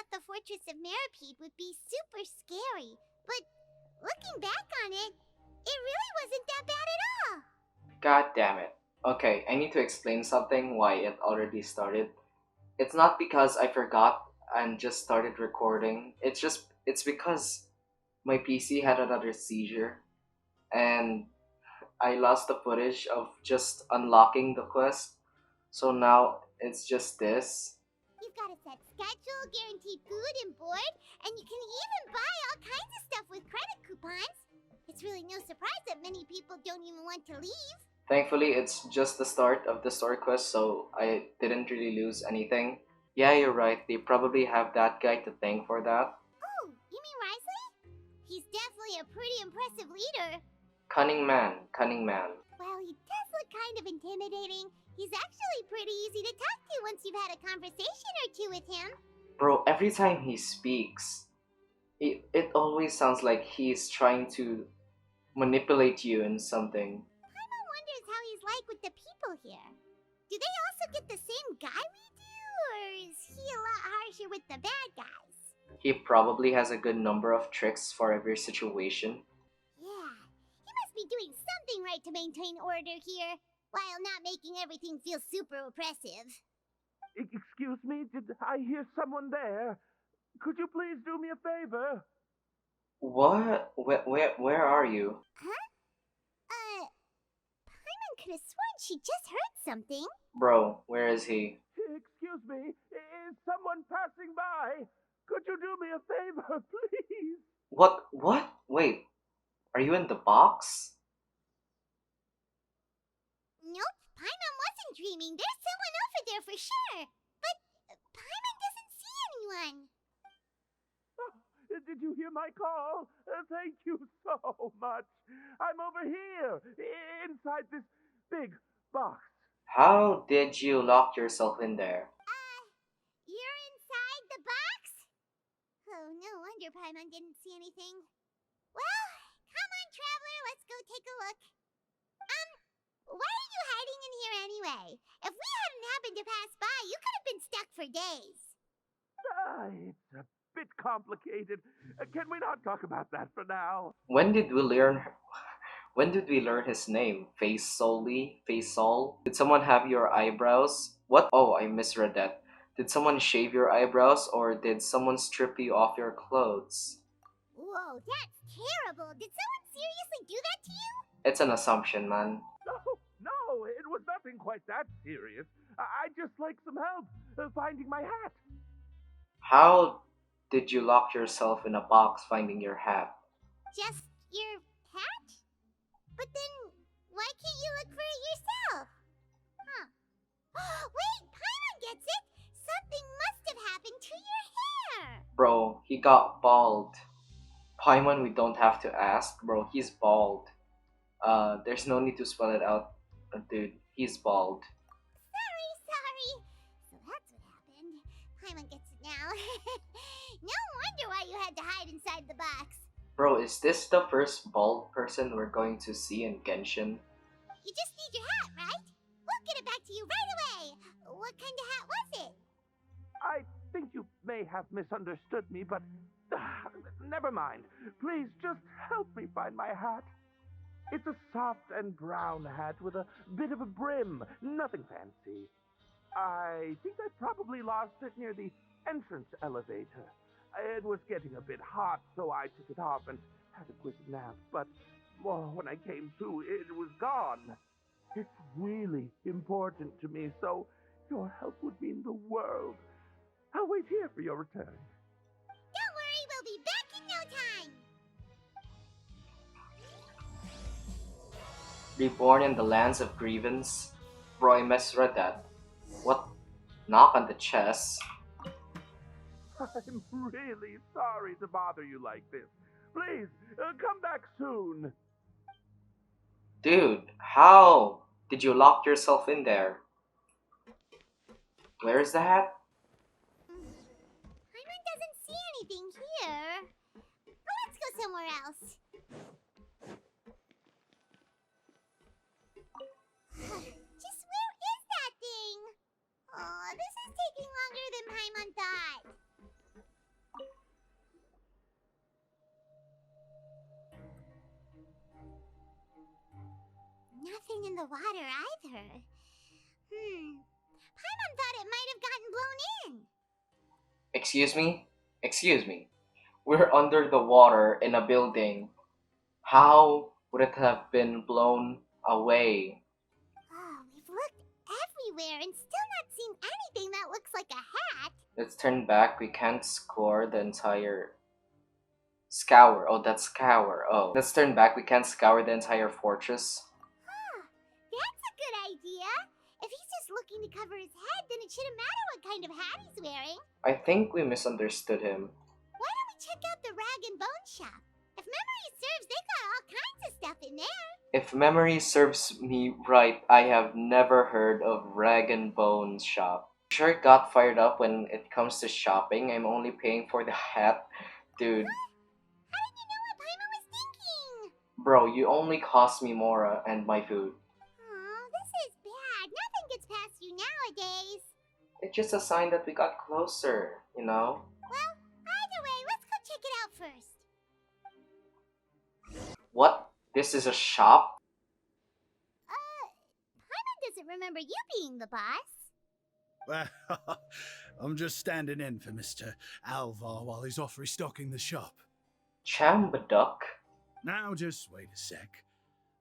thought the Fortress of Meripede would be super scary, but looking back on it, it really wasn't that bad at all. God damn it. Okay, I need to explain something why it already started. It's not because I forgot and just started recording. It's because my PC had another seizure and I lost the footage of just unlocking the quest. So now it's just this. You've got a set schedule, guaranteed food and board, and you can even buy all kinds of stuff with credit coupons. It's really no surprise that many people don't even want to leave. Thankfully, it's just the start of the story quest, so I didn't really lose anything. Yeah, you're right. They probably have that guy to thank for that. Oh, you mean Risley? He's definitely a pretty impressive leader. Cunning man, cunning man. Well, he does look kind of intimidating. He's actually pretty easy to talk to once you've had a conversation or two with him. Bro, every time he speaks, it always sounds like he's trying to manipulate you in something. Paimon wonders how he's like with the people here. Do they also get the same guy we do, or is he a lot harsher with the bad guys? He probably has a good number of tricks for every situation. Yeah, he must be doing something right to maintain order here, while not making everything feel super oppressive. Excuse me, did I hear someone there? Could you please do me a favor? What? Where are you? Huh? Paimon could have sworn she just heard something. Bro, where is he? Excuse me, is someone passing by? Could you do me a favor, please? What? Wait, are you in the box? Nope, Paimon wasn't dreaming. There's someone over there for sure. But Paimon doesn't see anyone. Oh, did you hear my call? Thank you so much. I'm over here, inside this big box. How did you lock yourself in there? You're inside the box? Oh, no wonder Paimon didn't see anything. Well, come on, traveler, let's go take a look. Why are you hiding in here anyway? If we hadn't happened to pass by, you could have been stuck for days. It's a bit complicated. Can we not talk about that for now? When did we learn when did we learn his name? Face Solely? Face Sol? Did someone have your eyebrows? What? Oh, I misread that. Did someone shave your eyebrows or did someone strip you off your clothes? Whoa, that's terrible. Did someone seriously do that to you? It's an assumption, man. No, it was nothing quite that serious. I'd just like some help finding my hat. How did you lock yourself in a box finding your hat? Just your hat? But then, why can't you look for it yourself? Huh. Wait, Paimon gets it! Something must have happened to your hair! Bro, he got bald. Paimon, we don't have to ask, bro. He's bald. There's no need to spell it out, dude. He's bald. Sorry. So that's what happened. Paimon gets it now. No wonder why you had to hide inside the box. Bro, is this the first bald person we're going to see in Genshin? You just need your hat, right? We'll get it back to you right away. What kind of hat was it? I think you may have misunderstood me, but never mind. Please just help me find my hat. It's a soft and brown hat with a bit of a brim. Nothing fancy. I think I probably lost it near the entrance elevator. It was getting a bit hot, so I took it off and had a quick nap. But when I came to, it was gone. It's really important to me, so your help would mean the world. I'll wait here for your return. Don't worry, we'll be back in no time. Reborn in the lands of grievance? Bro, I misread that. What? Knock on the chest? I'm really sorry to bother you like this. Please, come back soon. Dude, how did you lock yourself in there? Where's the hat? Paimon doesn't see anything here. Let's go somewhere else. Just where is that thing? Oh, this is taking longer than Paimon thought. the water either. Paimon thought it might have gotten blown in. Excuse me? Excuse me. We're under the water in a building. How would it have been blown away? Oh, we've looked everywhere and still not seen anything that looks like a hat. Let's turn back. We can't score the entire. Scour. Oh, that's scour. Oh. Let's turn back. We can't scour the entire fortress. That's a good idea. If he's just looking to cover his head, then it shouldn't matter what kind of hat he's wearing. I think we misunderstood him. Why don't we check out the Rag and Bone Shop? If memory serves, they got all kinds of stuff in there. If memory serves me right, I have never heard of Rag and Bones shop. Sure got fired up when it comes to shopping. I'm only paying for the hat. Dude, How did you know what Paimon was thinking? bro, you only cost me Mora and my food. Oh, this is bad. Nothing gets past you nowadays. It's just a sign that we got closer, you know? Well, either way, let's go check it out first. What? This is a shop? Paimon doesn't remember you being the boss. Well, I'm just standing in for Mr. Alvar while he's off restocking the shop. Chambaduck? Now, just wait a sec.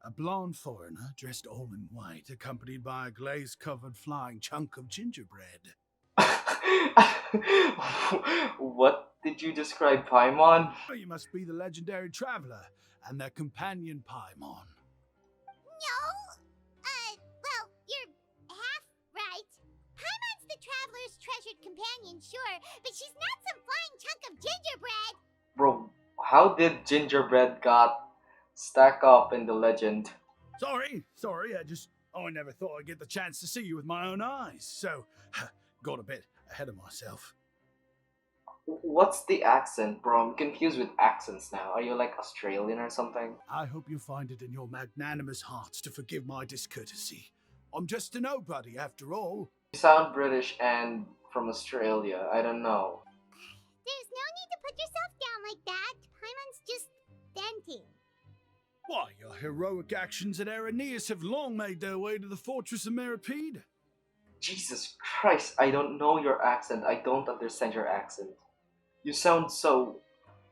A blonde foreigner, dressed all in white, accompanied by a glaze-covered flying chunk of gingerbread. What did you describe Paimon? Oh, you must be the legendary traveler and their companion Paimon. No. Well, you're half right. Paimon's the traveler's treasured companion, sure, but she's not some flying chunk of gingerbread. Bro, how did gingerbread got stack up in the legend? Sorry, I never thought I'd get the chance to see you with my own eyes, so got a bit ahead of myself. What's the accent, bro? I'm confused with accents now. Are you like Australian or something? I hope you find it in your magnanimous hearts to forgive my discourtesy. I'm just a nobody, after all. You sound British and from Australia. I don't know. There's no need to put yourself down like that. Paimon's just venting. Why, your heroic actions at Araneus have long made their way to the fortress of Meripede. Jesus Christ, I don't know your accent. I don't understand your accent. You sound so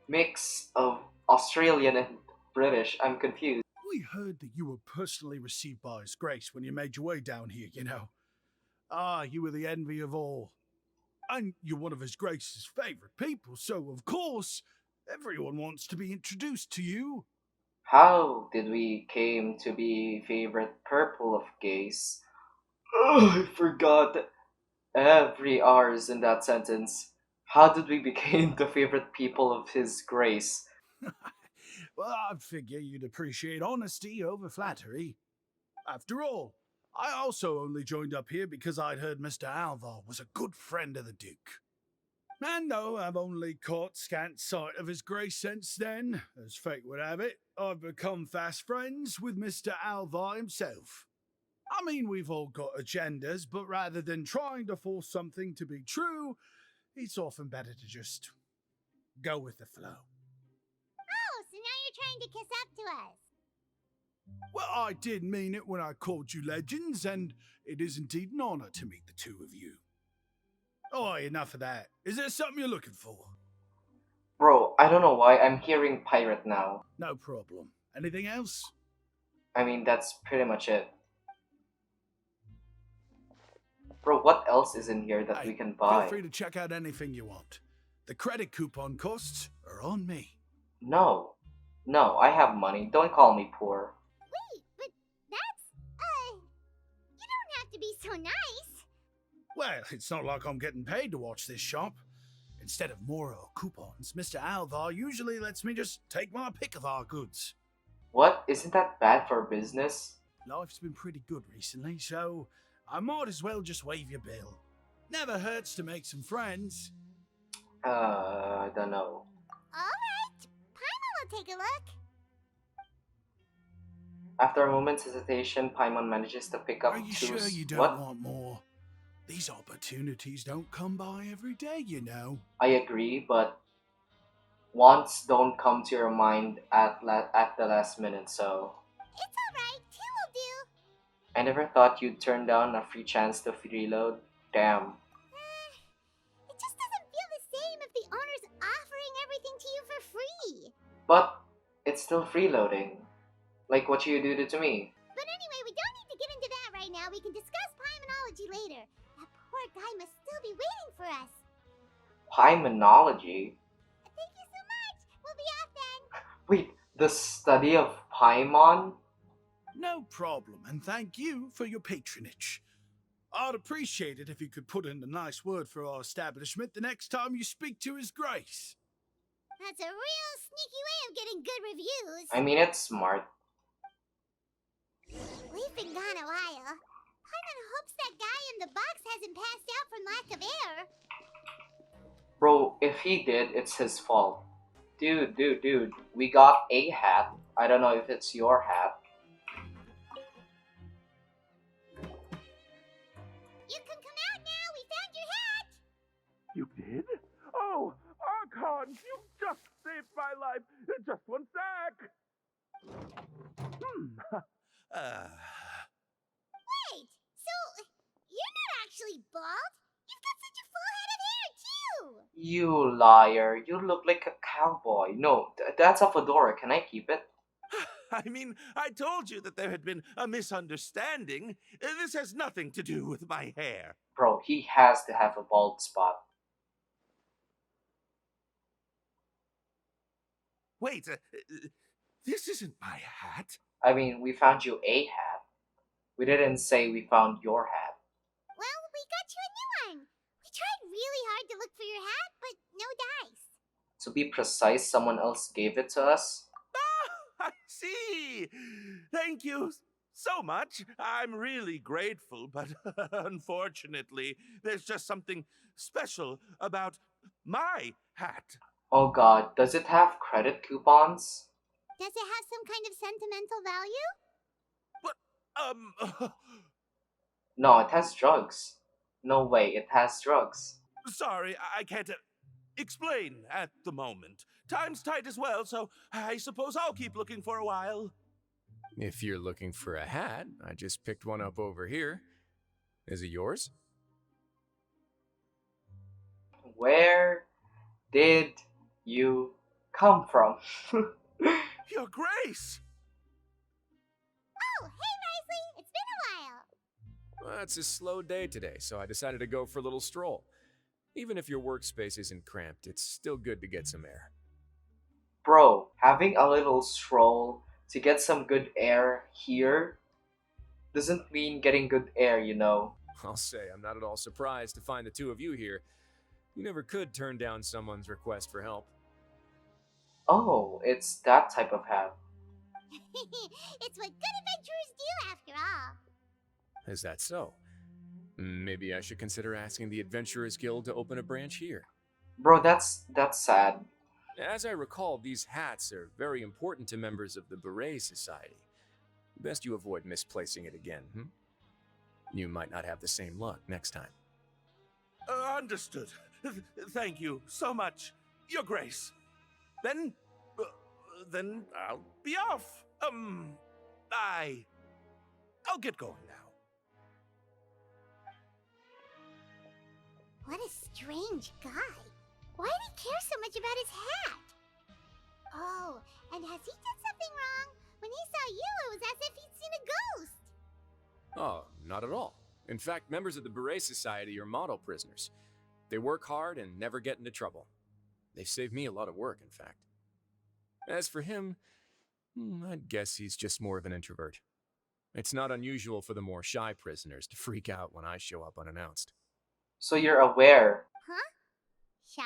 mix of Australian and British. I'm confused. We heard that you were personally received by His Grace when you made your way down here, you know. Ah, you were the envy of all. And you're one of His Grace's favourite people, so of course, everyone wants to be introduced to you. How did we came to be favorite purple of gaze? Oh, I forgot every R's in that sentence. How did we become the favorite people of His Grace? Well, I figure you'd appreciate honesty over flattery. After all, I also only joined up here because I'd heard Mr. Alvar was a good friend of the Duke. And though I've only caught scant sight of His Grace since then, as fate would have it, I've become fast friends with Mr. Alvar himself. I mean, we've all got agendas, but rather than trying to force something to be true, it's often better to just go with the flow. Oh, so now you're trying to kiss up to us. Well, I did mean it when I called you legends, and it is indeed an honor to meet the two of you. Oh, enough of that. Is there something you're looking for? Bro, I don't know why I'm hearing pirate now. No problem. Anything else? I mean, that's pretty much it. Bro, what else is in here that Hey, we can buy? Feel free to check out anything you want. The credit coupon costs are on me. No. No, I have money. Don't call me poor. Wait, but that's, you don't have to be so nice. Well, it's not like I'm getting paid to watch this shop. Instead of more or coupons, Mr. Alvar usually lets me just take my pick of our goods. What? Isn't that bad for business? Life's been pretty good recently, so I might as well just waive your bill. Never hurts to make some friends. I don't know. Alright, Paimon will take a look. After a moment's hesitation, Paimon manages to pick up Are you two. sure you don't What? want more? These opportunities don't come by every day, you know. I agree, but wants don't come to your mind at the last minute, so. It's alright, two will do. I never thought you'd turn down a free chance to freeload. Damn. It just doesn't feel the same if the owner's offering everything to you for free. But it's still freeloading. Like what you did to me. But anyway, we don't need to get into that right now. We can discuss Pymonology later. That poor guy must still be waiting for us. Pymonology? Thank you so much. We'll be off then. Wait, the study of Paimon? No problem, and thank you for your patronage. I'd appreciate it if you could put in a nice word for our establishment the next time you speak to His Grace. That's a real sneaky way of getting good reviews. I mean, it's smart. We've been gone a while. Paimon hopes that guy in the box hasn't passed out from lack of air. Bro, if he did, it's his fault. Dude, we got a hat. I don't know if it's your hat. You can come out now. We found your hat. You did? Oh, Archon, you just saved my life. Just one sec. Wait, so you're not actually bald? You've got such a full head of hair, too. You liar. You look like a cowboy. No, that's a fedora. Can I keep it? I mean, I told you that there had been a misunderstanding. This has nothing to do with my hair. Bro, he has to have a bald spot. Wait, this isn't my hat. I mean, we found you a hat. We didn't say we found your hat. Well, we got you a new one. We tried really hard to look for your hat, but no dice. To be precise, someone else gave it to us. I see. Thank you so much. I'm really grateful, but unfortunately, there's just something special about my hat. Oh god, does it have credit coupons? Does it have some kind of sentimental value? No, it has drugs. No way, it has drugs. Sorry, I can't explain at the moment. Time's tight as well, so I suppose I'll keep looking for a while. If you're looking for a hat, I just picked one up over here. Is it yours? Where did you come from? Your Grace! Oh, hey, Risley. It's been a while. Well, it's a slow day today, so I decided to go for a little stroll. Even if your workspace isn't cramped, it's still good to get some air. Bro, having a little stroll to get some good air here doesn't mean getting good air, you know. I'll say I'm not at all surprised to find the two of you here. You never could turn down someone's request for help. Oh, it's that type of hat. It's what good adventurers do, after all. Is that so? Maybe I should consider asking the Adventurers Guild to open a branch here. Bro, that's sad. As I recall, these hats are very important to members of the Beret Society. Best you avoid misplacing it again, You might not have the same luck next time. Understood. Thank you so much, Your Grace. Then I'll be off. I'll get going now. What a strange guy. Why did he care so much about his hat? Oh, and has he done something wrong? When he saw you, it was as if he'd seen a ghost. Oh, not at all. In fact, members of the Beret Society are model prisoners. They work hard and never get into trouble. They've saved me a lot of work, in fact. As for him, I'd guess he's just more of an introvert. It's not unusual for the more shy prisoners to freak out when I show up unannounced. So you're aware. Huh? Shy?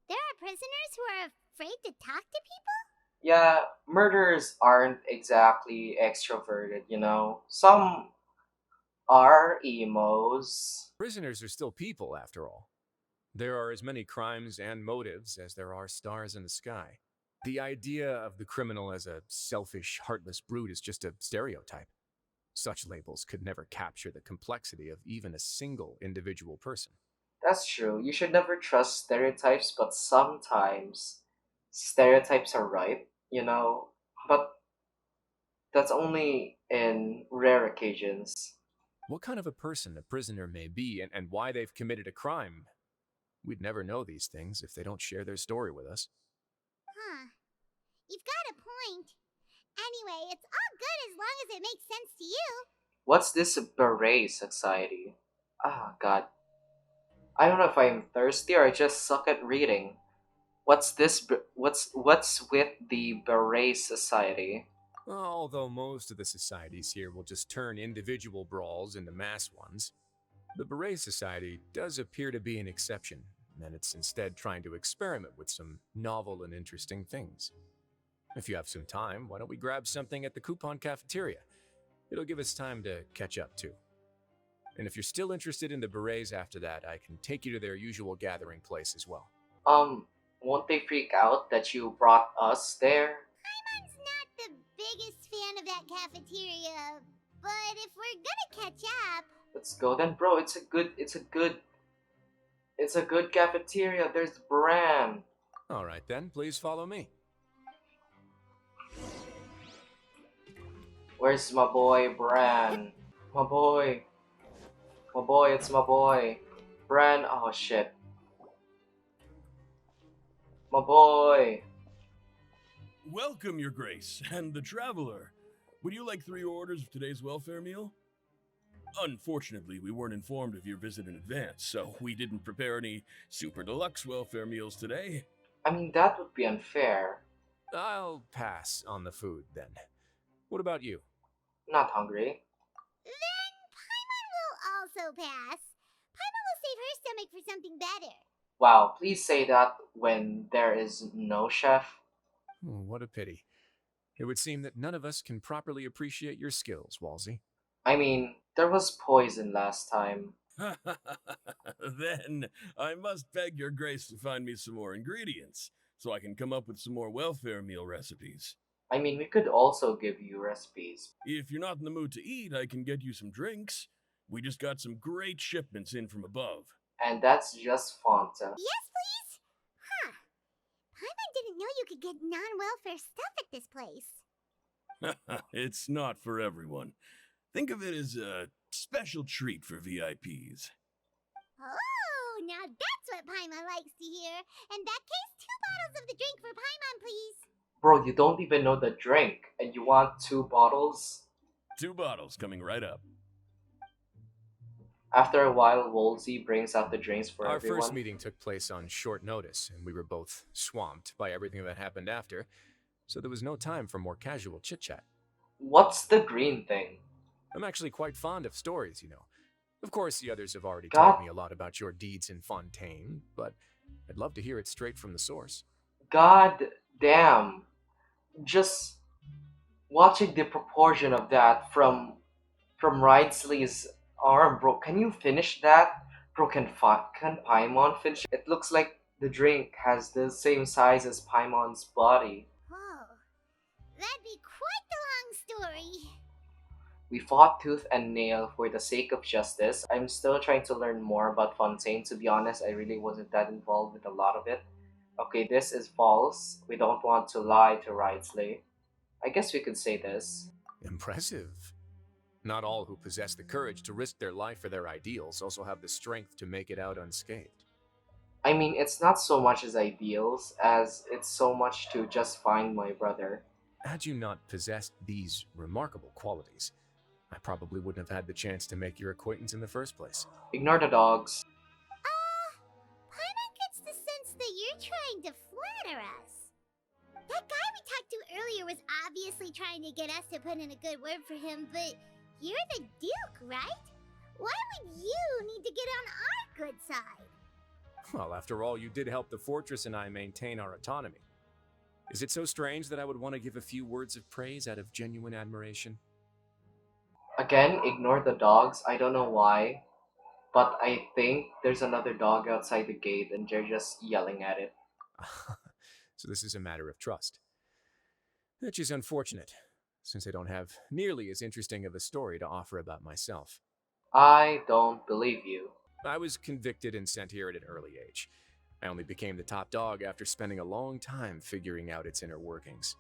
There are prisoners who are afraid to talk to people? Yeah, murderers aren't exactly extroverted, you know. Some are emos. Prisoners are still people, after all. There are as many crimes and motives as there are stars in the sky. The idea of the criminal as a selfish, heartless brute is just a stereotype. Such labels could never capture the complexity of even a single individual person. That's true. You should never trust stereotypes, but sometimes stereotypes are right, you know. But that's only in rare occasions. What kind of a person a prisoner may be and why they've committed a crime, we'd never know these things if they don't share their story with us. Huh. You've got a point. Anyway, it's all good as long as it makes sense to you. What's this beret society? Ah, God. I don't know if I'm thirsty or I just suck at reading. What's with the beret society? Although most of the societies here will just turn individual brawls into mass ones, the Beret Society does appear to be an exception, and it's instead trying to experiment with some novel and interesting things. If you have some time, why don't we grab something at the Coupon Cafeteria? It'll give us time to catch up too. And if you're still interested in the Berets after that, I can take you to their usual gathering place as well. Won't they freak out that you brought us there? Paimon's not the biggest fan of that cafeteria, but if we're gonna catch up, Let's go then, bro. It's a good cafeteria. There's Bran. All right then, please follow me. Where's my boy Bran? My boy. My boy, it's my boy. Bran, oh shit. My boy. Welcome, Your Grace, and the Traveler. Would you like 3 orders of today's welfare meal? Unfortunately, we weren't informed of your visit in advance, so we didn't prepare any super deluxe welfare meals today. I mean, that would be unfair. I'll pass on the food then. What about you? Not hungry. then Paimon will also pass. Paimon will save her stomach for something better. Wow, please say that when there is no chef. What a pity. It would seem that none of us can properly appreciate your skills, Walsey. I mean, there was poison last time. Then I must beg Your Grace to find me some more ingredients, so I can come up with some more welfare meal recipes. I mean, we could also give you recipes. If you're not in the mood to eat, I can get you some drinks. We just got some great shipments in from above. And that's just Fanta. Yes, please? Huh. Paimon didn't know you could get non-welfare stuff at this place. It's not for everyone. Think of it as a special treat for VIPs. Oh, now that's what Paimon likes to hear. In that case, 2 bottles of the drink for Paimon, please. Bro, you don't even know the drink, and you want 2 bottles? 2 bottles coming right up. After a while, Wolsey brings out the drinks for Our everyone. first meeting took place on short notice, and we were both swamped by everything that happened after, so there was no time for more casual chit-chat. What's the green thing? I'm actually quite fond of stories, you know. Of course, the others have already God- told me a lot about your deeds in Fontaine, but I'd love to hear it straight from the source. God damn. Just watching the proportion of that from Wrightsley's arm, bro. Can you finish that? Bro, can Paimon finish? It looks like the drink has the same size as Paimon's body. Whoa. That'd be quite the long story. We fought tooth and nail for the sake of justice. I'm still trying to learn more about Fontaine. To be honest, I really wasn't that involved with a lot of it. Okay, this is false. We don't want to lie to Wrightsley. I guess we could say this. Impressive. Not all who possess the courage to risk their life for their ideals also have the strength to make it out unscathed. I mean, it's not so much as ideals as it's so much to just find my brother. Had you not possessed these remarkable qualities, I probably wouldn't have had the chance to make your acquaintance in the first place. Ignore the dogs. Paimon gets the sense that you're trying to flatter us. That guy we talked to earlier was obviously trying to get us to put in a good word for him, but you're the Duke, right? Why would you need to get on our good side? Well, after all, you did help the fortress and I maintain our autonomy. Is it so strange that I would want to give a few words of praise out of genuine admiration? Again, ignore the dogs. I don't know why, but I think there's another dog outside the gate and they're just yelling at it. So this is a matter of trust. Which is unfortunate, since I don't have nearly as interesting of a story to offer about myself. I don't believe you. I was convicted and sent here at an early age. I only became the top dog after spending a long time figuring out its inner workings.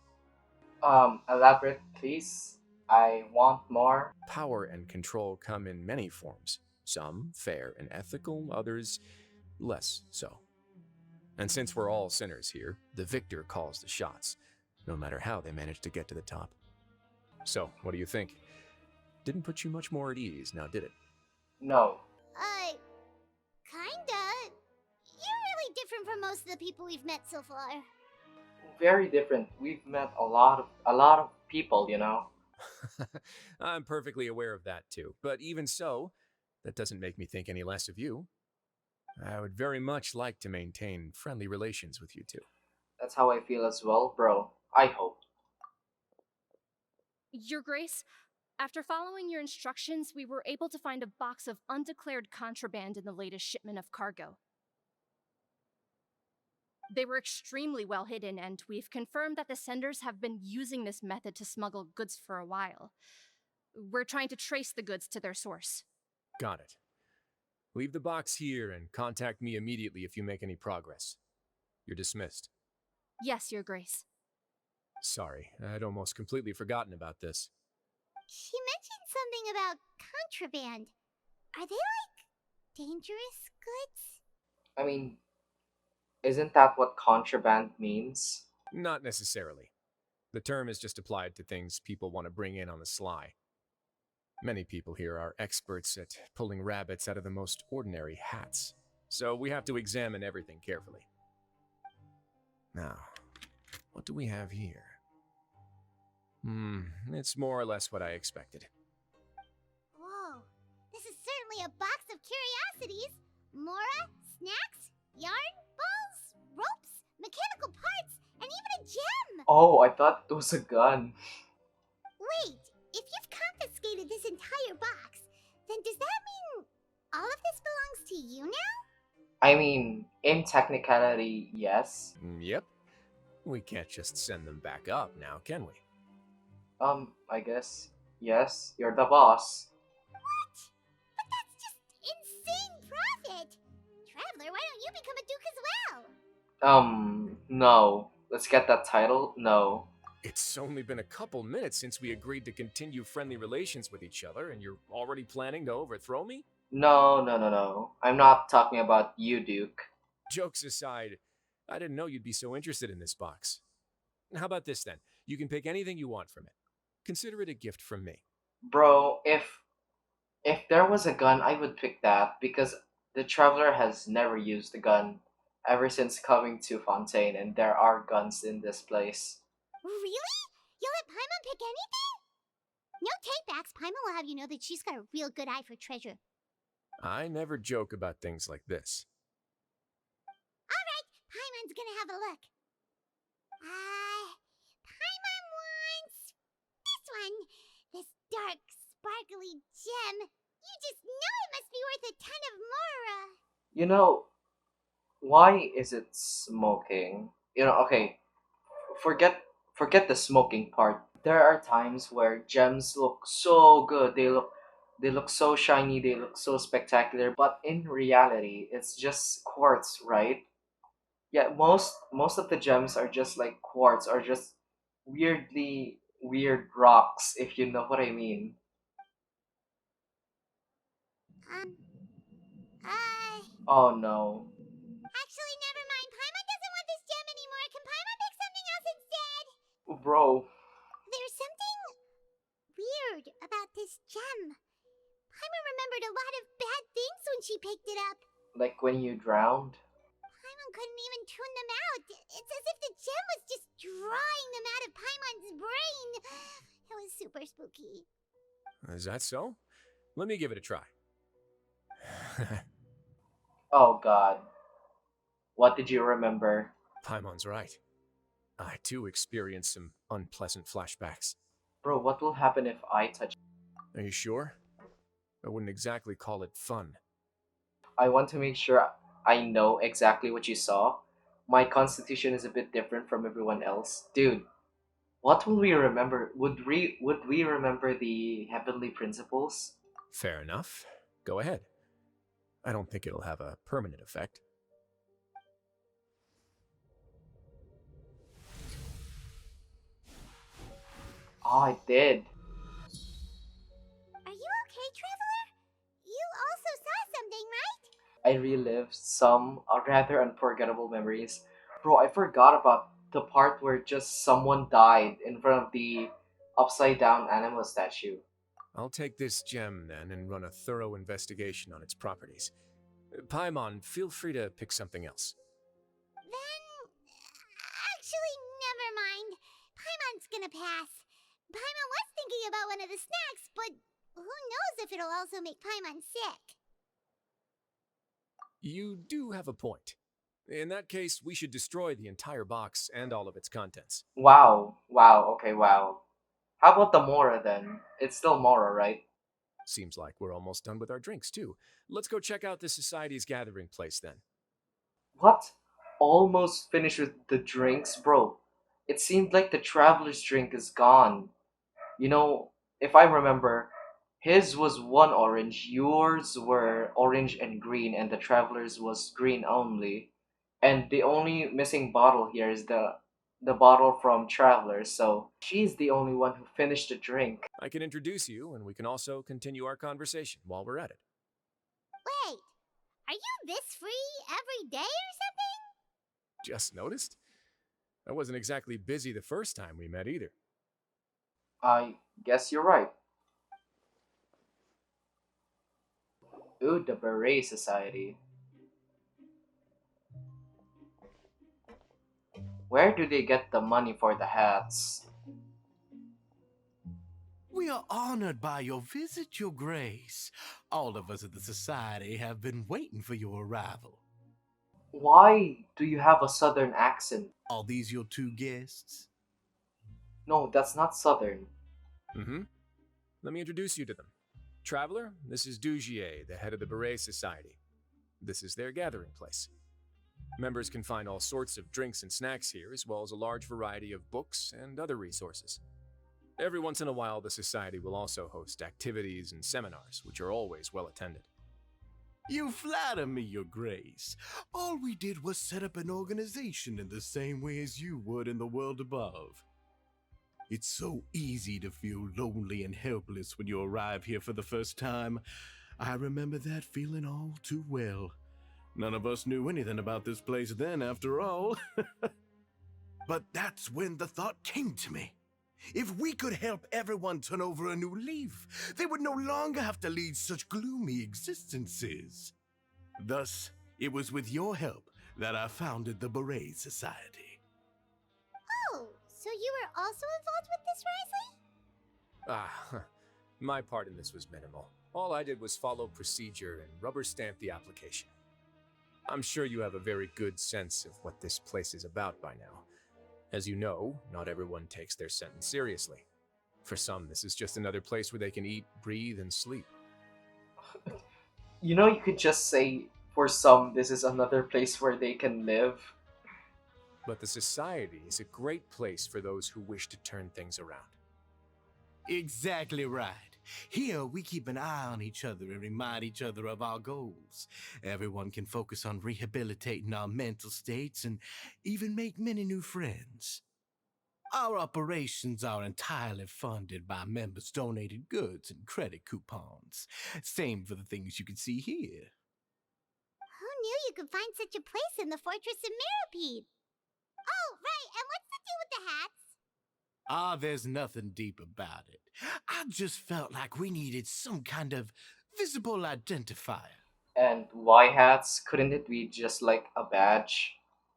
Elaborate, please. I want more. Power and control come in many forms, some fair and ethical, others less so. And since we're all sinners here, the victor calls the shots, no matter how they manage to get to the top. So, what do you think? Didn't put you much more at ease, now did it? No. Kinda. You're really different from most of the people we've met so far. Very different. We've met a lot of people, you know. I'm perfectly aware of that too, but even so, that doesn't make me think any less of you. I would very much like to maintain friendly relations with you two. That's how I feel as well, bro. I hope. Your Grace, after following your instructions, we were able to find a box of undeclared contraband in the latest shipment of cargo. They were extremely well hidden, and we've confirmed that the senders have been using this method to smuggle goods for a while. We're trying to trace the goods to their source. Got it. Leave the box here and contact me immediately if you make any progress. You're dismissed. Yes, Your Grace. Sorry, I'd almost completely forgotten about this. She mentioned something about contraband. Are they like dangerous goods? I mean, isn't that what contraband means? Not necessarily. The term is just applied to things people want to bring in on the sly. Many people here are experts at pulling rabbits out of the most ordinary hats, so we have to examine everything carefully. Now, what do we have here? It's more or less what I expected. Whoa, this is certainly a box of curiosities. Mora, snacks, yarn, balls, ropes, mechanical parts, and even a gem! Oh, I thought it was a gun. Wait, if you've confiscated this entire box, then does that mean all of this belongs to you now? I mean, in technicality, yes. Yep. We can't just send them back up now, can we? I guess. Yes, you're the boss. What? But that's just insane profit! Traveler, why don't you become a duke as well? No. Let's get that title? No. It's only been a couple minutes since we agreed to continue friendly relations with each other, and you're already planning to overthrow me? No. I'm not talking about you, Duke. Jokes aside, I didn't know you'd be so interested in this box. How about this then? You can pick anything you want from it. Consider it a gift from me. Bro, if there was a gun, I would pick that because the traveler has never used a gun ever since coming to Fontaine, and there are guns in this place. Really? You'll let Paimon pick anything? No takebacks. Paimon will have you know that she's got a real good eye for treasure. I never joke about things like this. Alright, Paimon's gonna have a look. Paimon wants this one. This dark, sparkly gem. You just know it must be worth a ton of Mora. You know, why is it smoking? Okay, forget the smoking part. There are times where gems look so good. They look so shiny, they look so spectacular, but in reality, it's just quartz, right? Yeah, most of the gems are just like quartz or just weirdly weird rocks, if you know what I mean. Uh, Oh no. actually, never mind. Paimon doesn't want this gem anymore. Can Paimon pick something else instead? Bro, There's something weird about this gem. Paimon remembered a lot of bad things when she picked it up. like when you drowned? Paimon couldn't even tune them out. It's as if the gem was just drawing them out of Paimon's brain. It was super spooky. Is that so? Let me give it a try. Oh god. What did you remember? Paimon's right. I too experienced some unpleasant flashbacks. Bro, what will happen if I touch? Are you sure? I wouldn't exactly call it fun. I want to make sure I know exactly what you saw. My constitution is a bit different from everyone else. Dude, what will we remember? Would we remember the heavenly principles? Fair enough. Go ahead. I don't think it'll have a permanent effect. Oh, I did. I relived some rather unforgettable memories. Bro, I forgot about the part where just someone died in front of the upside down animal statue. I'll take this gem then and run a thorough investigation on its properties. Paimon, feel free to pick something else. Then, actually, never mind. Paimon's gonna pass. Paimon was thinking about one of the snacks, but who knows if it'll also make Paimon sick. You do have a point. In that case, we should destroy the entire box and all of its contents. Wow, wow, okay, wow. How about the Mora then? It's still Mora, right? Seems like we're almost done with our drinks, too. Let's go check out the Society's gathering place then. What? Almost finished with the drinks, bro. It seemed like the traveler's drink is gone. You know, if I remember, his was one orange, yours were orange and green, and the traveler's was green only. And the only missing bottle here is the bottle from Traveler, so she's the only one who finished the drink. I can introduce you, and we can also continue our conversation while we're at it. Wait, are you this free every day or something? Just noticed? I wasn't exactly busy the first time we met either. I guess you're right. Ooh, the Beret Society. Where do they get the money for the hats? We are honored by your visit, Your Grace. All of us at the Society have been waiting for your arrival. Why do you have a southern accent? Are these your two guests? No, that's not southern. Mm-hmm. Let me introduce you to them. Traveler, this is Dugier, the head of the Beret Society. This is their gathering place. Members can find all sorts of drinks and snacks here, as well as a large variety of books and other resources. Every once in a while, the Society will also host activities and seminars, which are always well attended. You flatter me, Your Grace. All we did was set up an organization in the same way as you would in the world above. It's so easy to feel lonely and helpless when you arrive here for the first time. I remember that feeling all too well. None of us knew anything about this place then, after all. But that's when the thought came to me. If we could help everyone turn over a new leaf, they would no longer have to lead such gloomy existences. Thus, it was with your help that I founded the Beret Society. Oh, so you were also involved with this, Risley? My part in this was minimal. All I did was follow procedure and rubber stamp the application. I'm sure you have a very good sense of what this place is about by now. As you know, not everyone takes their sentence seriously. For some, this is just another place where they can eat, breathe, and sleep. You know, you could just say, for some, this is another place where they can live. But the Society is a great place for those who wish to turn things around. Exactly right. Here, we keep an eye on each other and remind each other of our goals. Everyone can focus on rehabilitating our mental states and even make many new friends. Our operations are entirely funded by members' donated goods and credit coupons. Same for the things you can see here. Who knew you could find such a place in the Fortress of Mirapede? Oh, right, and what's the deal with the hats? There's nothing deep about it. I just felt like we needed some kind of visible identifier. And why hats? Couldn't it be just like a badge?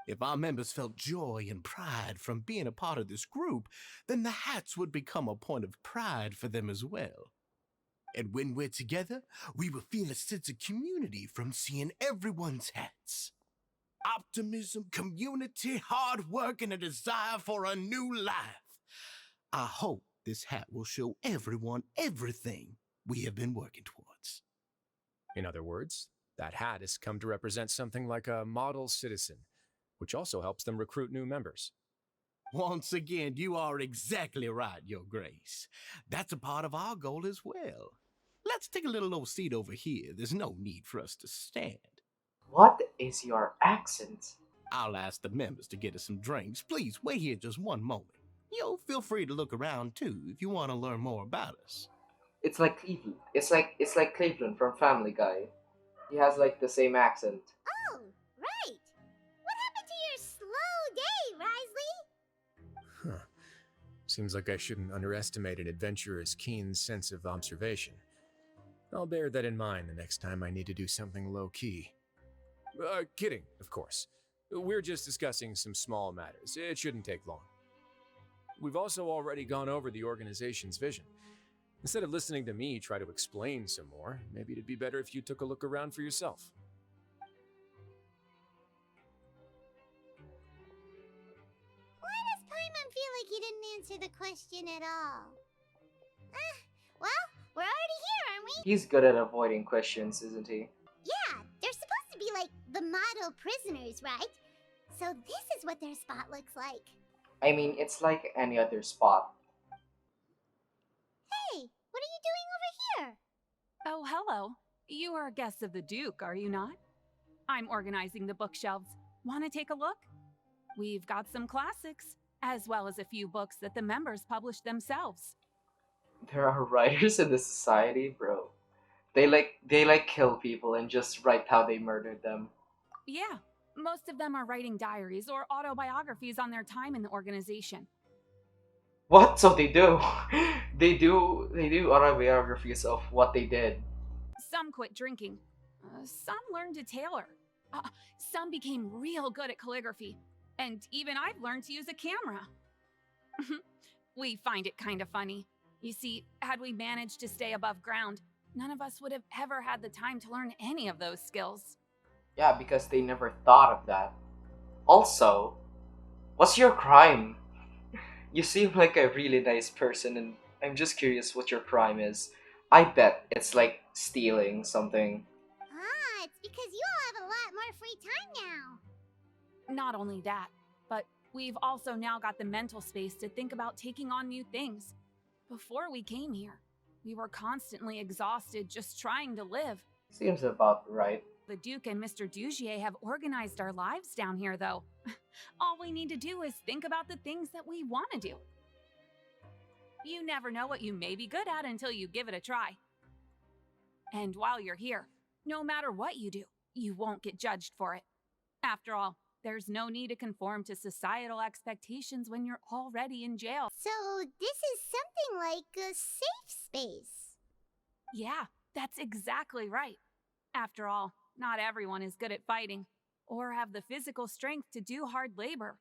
If our members felt joy and pride from being a part of this group, then the hats would become a point of pride for them as well. And when we're together, we will feel a sense of community from seeing everyone's hats. Optimism, community, hard work, and a desire for a new life. I hope this hat will show everyone everything we have been working towards. In other words, that hat has come to represent something like a model citizen, which also helps them recruit new members. Once again, you are exactly right, Your Grace. That's a part of our goal as well. Let's take a little old seat over here. There's no need for us to stand. What is your accent? I'll ask the members to get us some drinks. Please wait here just one moment. Feel free to look around too if you want to learn more about us. It's like Cleveland. It's like Cleveland from Family Guy. He has like the same accent. Oh, right. What happened to your slow day, Risley? Huh. Seems like I shouldn't underestimate an adventurer's keen sense of observation. I'll bear that in mind the next time I need to do something low-key. Kidding, of course. We're just discussing some small matters. It shouldn't take long. We've also already gone over the organization's vision. Instead of listening to me try to explain some more, maybe it'd be better if you took a look around for yourself. Why does Paimon feel like he didn't answer the question at all? Well, we're already here, aren't we? He's good at avoiding questions, isn't he? Yeah, they're supposed to be like the model prisoners, right? So this is what their spot looks like. I mean, it's like any other spot. Hey, what are you doing over here? Oh, hello. You are guests of the Duke, are you not? I'm organizing the bookshelves. Want to take a look? We've got some classics, as well as a few books that the members publish themselves. There are writers in the society, bro. They kill people and just write how they murdered them. Yeah, most of them are writing diaries or autobiographies on their time in the organization. What? So they do. They do autobiographies of what they did. Some quit drinking. Some learned to tailor. Some became real good at calligraphy. And even I've learned to use a camera. We find it kind of funny. You see, had we managed to stay above ground, none of us would have ever had the time to learn any of those skills. Yeah, because they never thought of that. Also, what's your crime? You seem like a really nice person, and I'm just curious what your crime is. I bet it's like stealing something. Ah, it's because you all have a lot more free time now. Not only that, but we've also now got the mental space to think about taking on new things. Before we came here, we were constantly exhausted just trying to live. Seems about right. The Duke and Mr. Dugier have organized our lives down here, though. All we need to do is think about the things that we want to do. You never know what you may be good at until you give it a try. And while you're here, no matter what you do, you won't get judged for it. After all, there's no need to conform to societal expectations when you're already in jail. So this is something like a safe space. Yeah, that's exactly right. After all, not everyone is good at fighting or have the physical strength to do hard labor.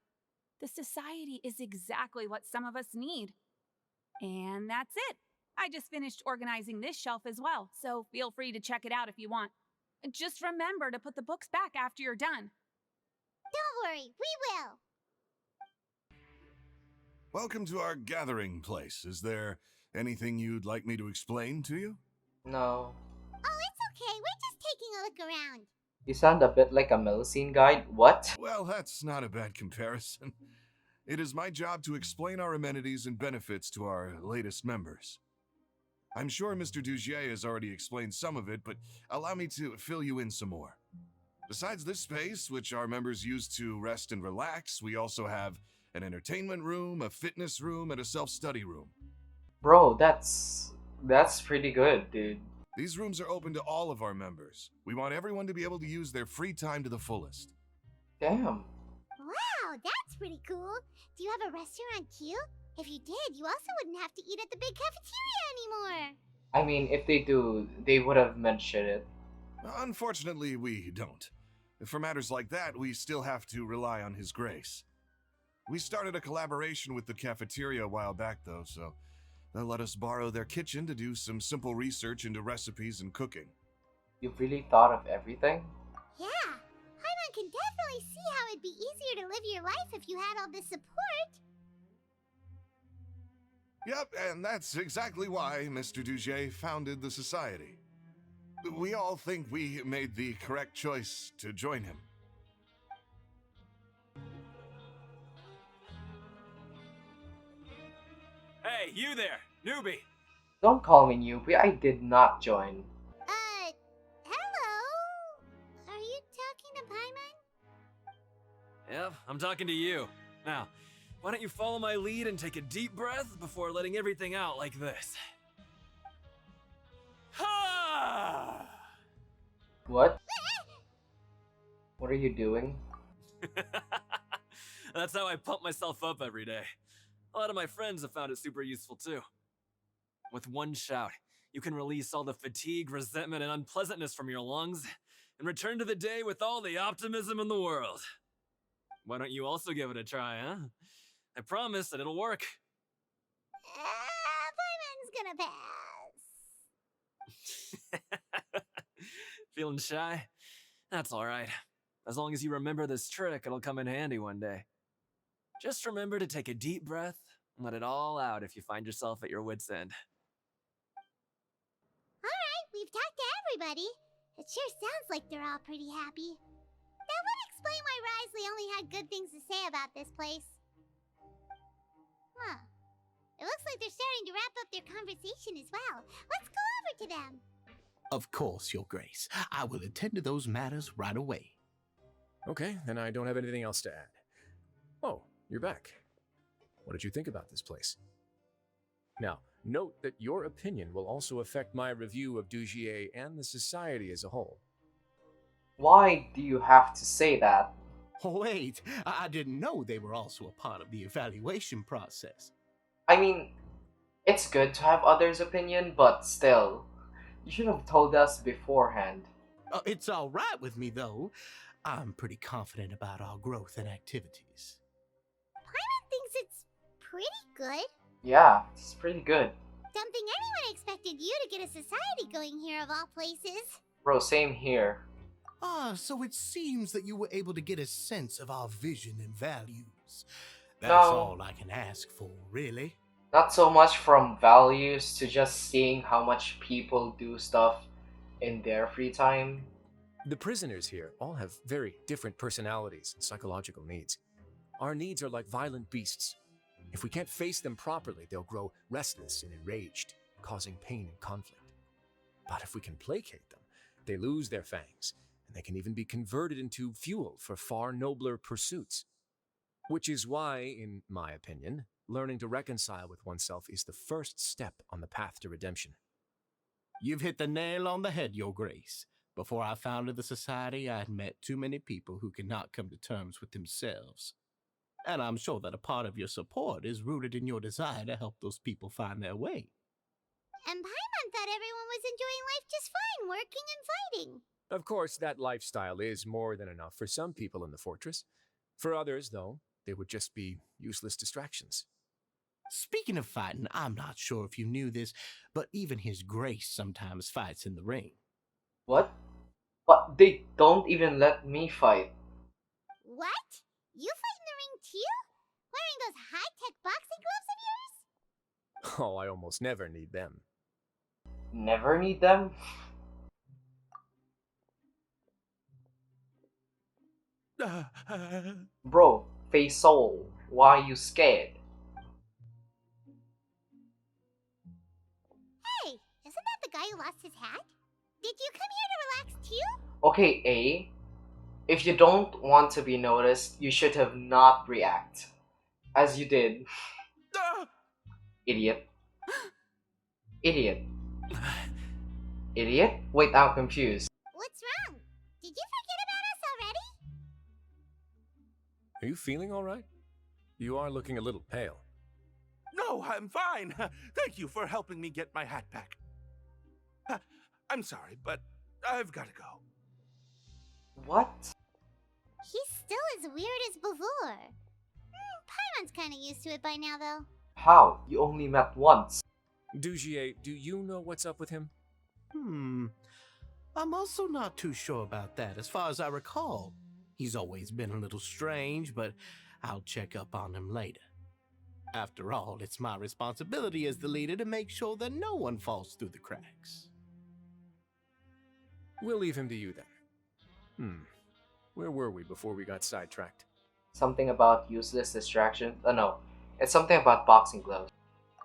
The society is exactly what some of us need. And that's it. I just finished organizing this shelf as well, so feel free to check it out if you want. Just remember to put the books back after you're done. Don't worry, we will. Welcome to our gathering place. Is there anything you'd like me to explain to you? No. Oh, it's okay. We're just taking a look around. You sound a bit like a Melusine guide. What? Well, that's not a bad comparison. It is my job to explain our amenities and benefits to our latest members. I'm sure Mr. Dugier has already explained some of it, but allow me to fill you in some more. Besides this space, which our members use to rest and relax, we also have an entertainment room, a fitness room, and a self-study room. Bro, that's pretty good, dude. These rooms are open to all of our members. We want everyone to be able to use their free time to the fullest. Damn. Wow, that's pretty cool. Do you have a restaurant too? If you did, you also wouldn't have to eat at the big cafeteria anymore. I mean, if they do, they would have mentioned it. Unfortunately, we don't. For matters like that, we still have to rely on His Grace. We started a collaboration with the cafeteria a while back, though, so they'll let us borrow their kitchen to do some simple research into recipes and cooking. You've really thought of everything? Yeah, Paimon can definitely see how it'd be easier to live your life if you had all this support. Yep, and that's exactly why Mr. Dugier founded the society. We all think we made the correct choice to join him. Hey, you there, newbie! Don't call me newbie, I did not join. Hello? Are you talking to Paimon? Yep, I'm talking to you. Now, why don't you follow my lead and take a deep breath before letting everything out like this? Ha! What? What are you doing? That's how I pump myself up every day. A lot of my friends have found it super useful too. With one shout, you can release all the fatigue, resentment, and unpleasantness from your lungs and return to the day with all the optimism in the world. Why don't you also give it a try, huh? I promise that it'll work. Paimon's gonna pass. Feeling shy? That's alright. As long as you remember this trick, it'll come in handy one day. Just remember to take a deep breath and let it all out if you find yourself at your wit's end. Alright, we've talked to everybody. It sure sounds like they're all pretty happy. That would explain why Risley only had good things to say about this place. Huh. It looks like they're starting to wrap up their conversation as well. Let's go over to them. Of course, Your Grace. I will attend to those matters right away. Okay, then I don't have anything else to add. Oh, you're back. What did you think about this place? Now, note that your opinion will also affect my review of Dugier and the society as a whole. Why do you have to say that? Wait, I didn't know they were also a part of the evaluation process. I mean, it's good to have others' opinion, but still, you should have told us beforehand. It's all right with me, though. I'm pretty confident about our growth and activities. Paimon thinks it's pretty good. Yeah, it's pretty good. Don't think anyone expected you to get a society going here of all places. Bro, same here. So it seems that you were able to get a sense of our vision and values. That's No. all I can ask for, really. Not so much from values to just seeing how much people do stuff in their free time. The prisoners here all have very different personalities and psychological needs. Our needs are like violent beasts. If we can't face them properly, they'll grow restless and enraged, causing pain and conflict. But if we can placate them, they lose their fangs, and they can even be converted into fuel for far nobler pursuits. Which is why, in my opinion, learning to reconcile with oneself is the first step on the path to redemption. You've hit the nail on the head, Your Grace. Before I founded the society, I had met too many people who could not come to terms with themselves. And I'm sure that a part of your support is rooted in your desire to help those people find their way. And Paimon thought everyone was enjoying life just fine, working and fighting. Of course, that lifestyle is more than enough for some people in the fortress. For others, though, they would just be useless distractions. Speaking of fighting, I'm not sure if you knew this, but even His Grace sometimes fights in the ring. What? But they don't even let me fight. What? You fight in the ring too? Wearing those high-tech boxing gloves of yours? Oh, I almost never need them. Never need them? Bro, face soul, why you scared? Hey, isn't that the guy who lost his hat? Did you come here to relax too? Okay, A. If you don't want to be noticed, you should have not react. As you did. Idiot. Idiot. Idiot? Wait, I'm confused. What's wrong? Did you forget about us already? Are you feeling all right? You are looking a little pale. No, I'm fine. Thank you for helping me get my hat back. I'm sorry, but I've got to go. What? He's still as weird as before. Paimon's kinda used to it by now, though. How? You only met once. Dugier, do you know what's up with him? I'm also not too sure about that. As far as I recall, he's always been a little strange, but I'll check up on him later. After all, it's my responsibility as the leader to make sure that no one falls through the cracks. We'll leave him to you then. Where were we before we got sidetracked? Something about useless distractions? No. It's something about boxing gloves.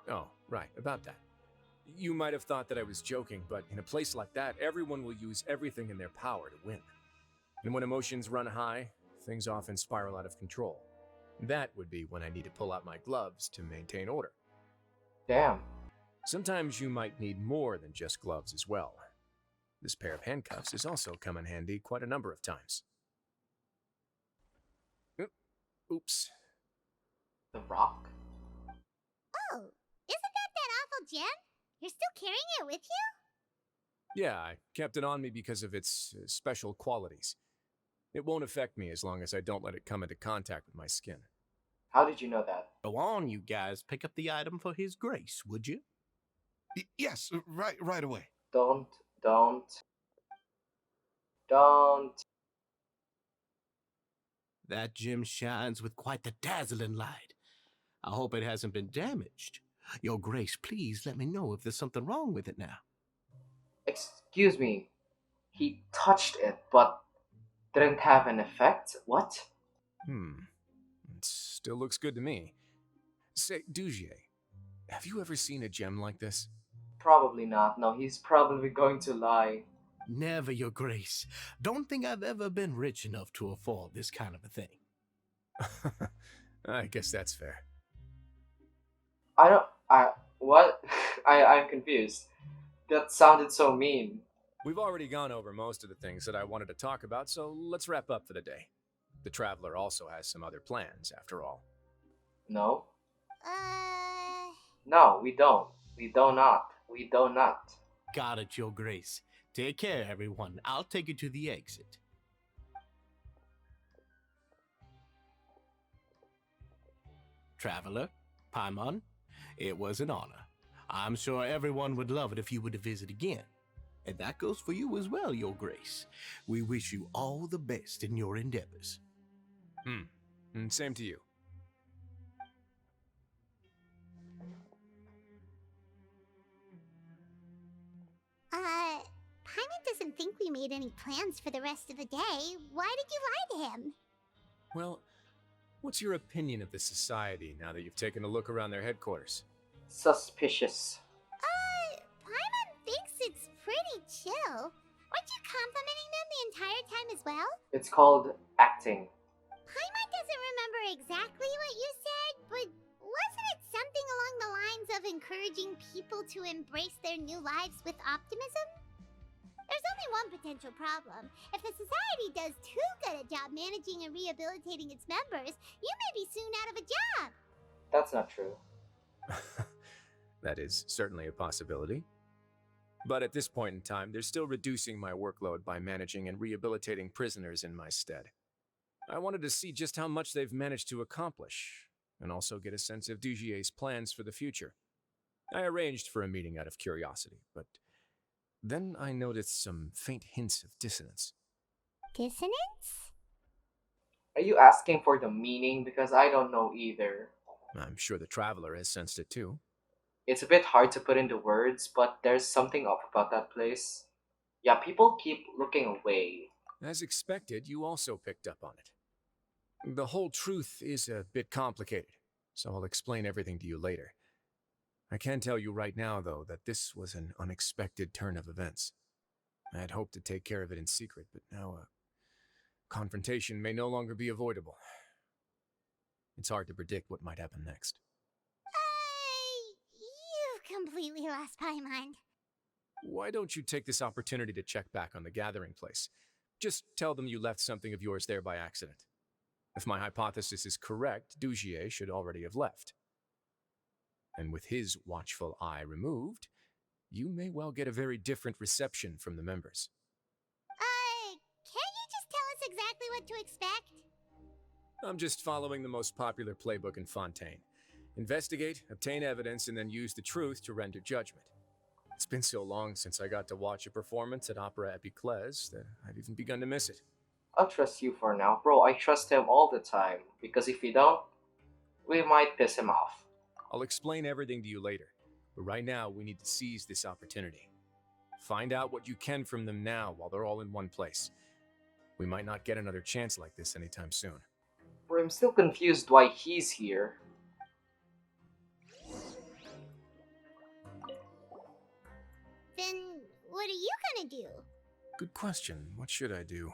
Oh, right, about that. You might have thought that I was joking, but in a place like that, everyone will use everything in their power to win. And when emotions run high, things often spiral out of control. That would be when I need to pull out my gloves to maintain order. Damn. Sometimes you might need more than just gloves as well. This pair of handcuffs has also come in handy quite a number of times. Oops. The rock? Oh, isn't that awful gem? You're still carrying it with you? Yeah, I kept it on me because of its special qualities. It won't affect me as long as I don't let it come into contact with my skin. How did you know that? Go on, you guys. Pick up the item for His Grace, would you? Yes, right away. Don't. That gem shines with quite the dazzling light. I hope it hasn't been damaged. Your Grace, please let me know if there's something wrong with it now. Excuse me. He touched it, but didn't have an effect? What? It still looks good to me. Say, Dugier, have you ever seen a gem like this? Probably not. No, he's probably going to lie. Never, Your Grace. Don't think I've ever been rich enough to afford this kind of a thing. I guess that's fair. What? I'm confused. That sounded so mean. We've already gone over most of the things that I wanted to talk about, so let's wrap up for the day. The Traveler also has some other plans, after all. No? No, we don't. We do not. Got it, Your Grace. Take care, everyone. I'll take you to the exit. Traveler, Paimon, it was an honor. I'm sure everyone would love it if you were to visit again. And that goes for you as well, Your Grace. We wish you all the best in your endeavors. And same to you. Paimon doesn't think we made any plans for the rest of the day. Why did you lie to him? Well, what's your opinion of the society now that you've taken a look around their headquarters? Suspicious. Paimon thinks it's pretty chill. Weren't you complimenting them the entire time as well? It's called acting. Paimon doesn't remember exactly what you said, but wasn't it something along the lines of encouraging people to embrace their new lives with optimism? There's only one potential problem. If the society does too good a job managing and rehabilitating its members, you may be soon out of a job. That's not true. That is certainly a possibility. But at this point in time, they're still reducing my workload by managing and rehabilitating prisoners in my stead. I wanted to see just how much they've managed to accomplish, and also get a sense of Dugier's plans for the future. I arranged for a meeting out of curiosity, but then I noticed some faint hints of dissonance. Dissonance? Are you asking for the meaning? Because I don't know either. I'm sure the Traveler has sensed it too. It's a bit hard to put into words, but there's something off about that place. Yeah, people keep looking away. As expected, you also picked up on it. The whole truth is a bit complicated, so I'll explain everything to you later. I can tell you right now, though, that this was an unexpected turn of events. I had hoped to take care of it in secret, but now a confrontation may no longer be avoidable. It's hard to predict what might happen next. You've completely lost Paimon. Why don't you take this opportunity to check back on the gathering place? Just tell them you left something of yours there by accident. If my hypothesis is correct, Dugier should already have left. And with his watchful eye removed, you may well get a very different reception from the members. Can't you just tell us exactly what to expect? I'm just following the most popular playbook in Fontaine. Investigate, obtain evidence, and then use the truth to render judgment. It's been so long since I got to watch a performance at Opera Epiclese that I've even begun to miss it. I'll trust you for now. Bro, I trust him all the time. Because if we don't, we might piss him off. I'll explain everything to you later, but right now we need to seize this opportunity. Find out what you can from them now while they're all in one place. We might not get another chance like this anytime soon. Bro, I'm still confused why he's here. Then what are you gonna do? Good question. What should I do?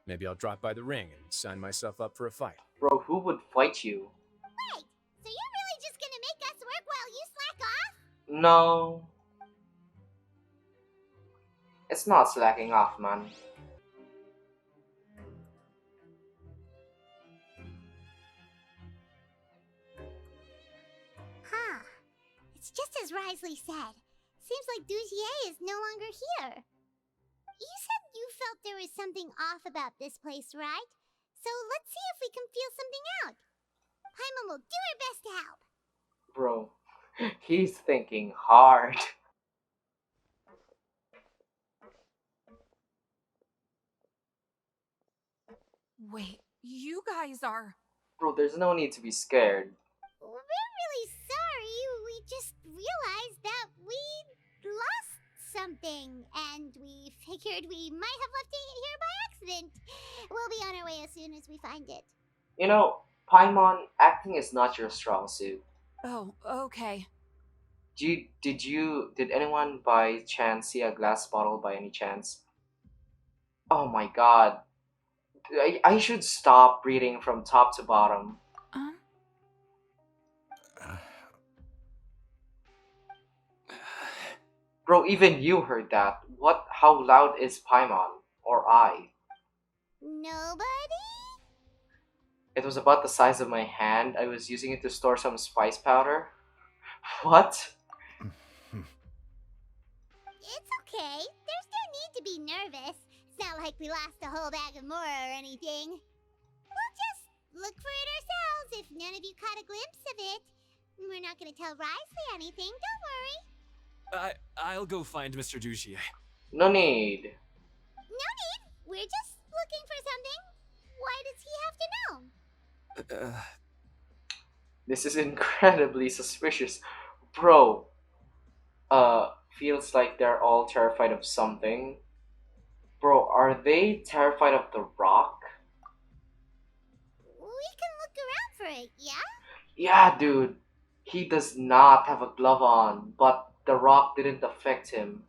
Maybe I'll drop by the ring and sign myself up for a fight. Bro, who would fight you? Wait, so you're really just gonna make us work while you slack off? No. It's not slacking off, man. Huh. It's just as Risley said. Seems like Dugier is no longer here. You said you felt there was something off about this place, right? So let's see if we can feel something out. Paimon will do her best to help. Bro, he's thinking hard. Wait, you guys are. Bro, there's no need to be scared. We're really sorry. We just realized that we lost something, and we figured we might have left it here by accident. We'll be on our way as soon as we find it. You know, Paimon, acting is not your strong suit. Oh, okay. Did anyone by chance see a glass bottle by any chance? Oh my god. I should stop reading from top to bottom. Bro, even you heard that. How loud is Paimon? Or I? Nobody? It was about the size of my hand. I was using it to store some spice powder. What? It's okay. There's no need to be nervous. It's not like we lost a whole bag of more or anything. We'll just look for it ourselves if none of you caught a glimpse of it. We're not gonna tell Risley anything, don't worry. I'll go find Mr. Dugier. No need. No need. We're just looking for something. Why does he have to know? This is incredibly suspicious. Bro, feels like they're all terrified of something. Bro, are they terrified of the rock? We can look around for it, yeah? Yeah, dude. He does not have a glove on, but the rock didn't affect him.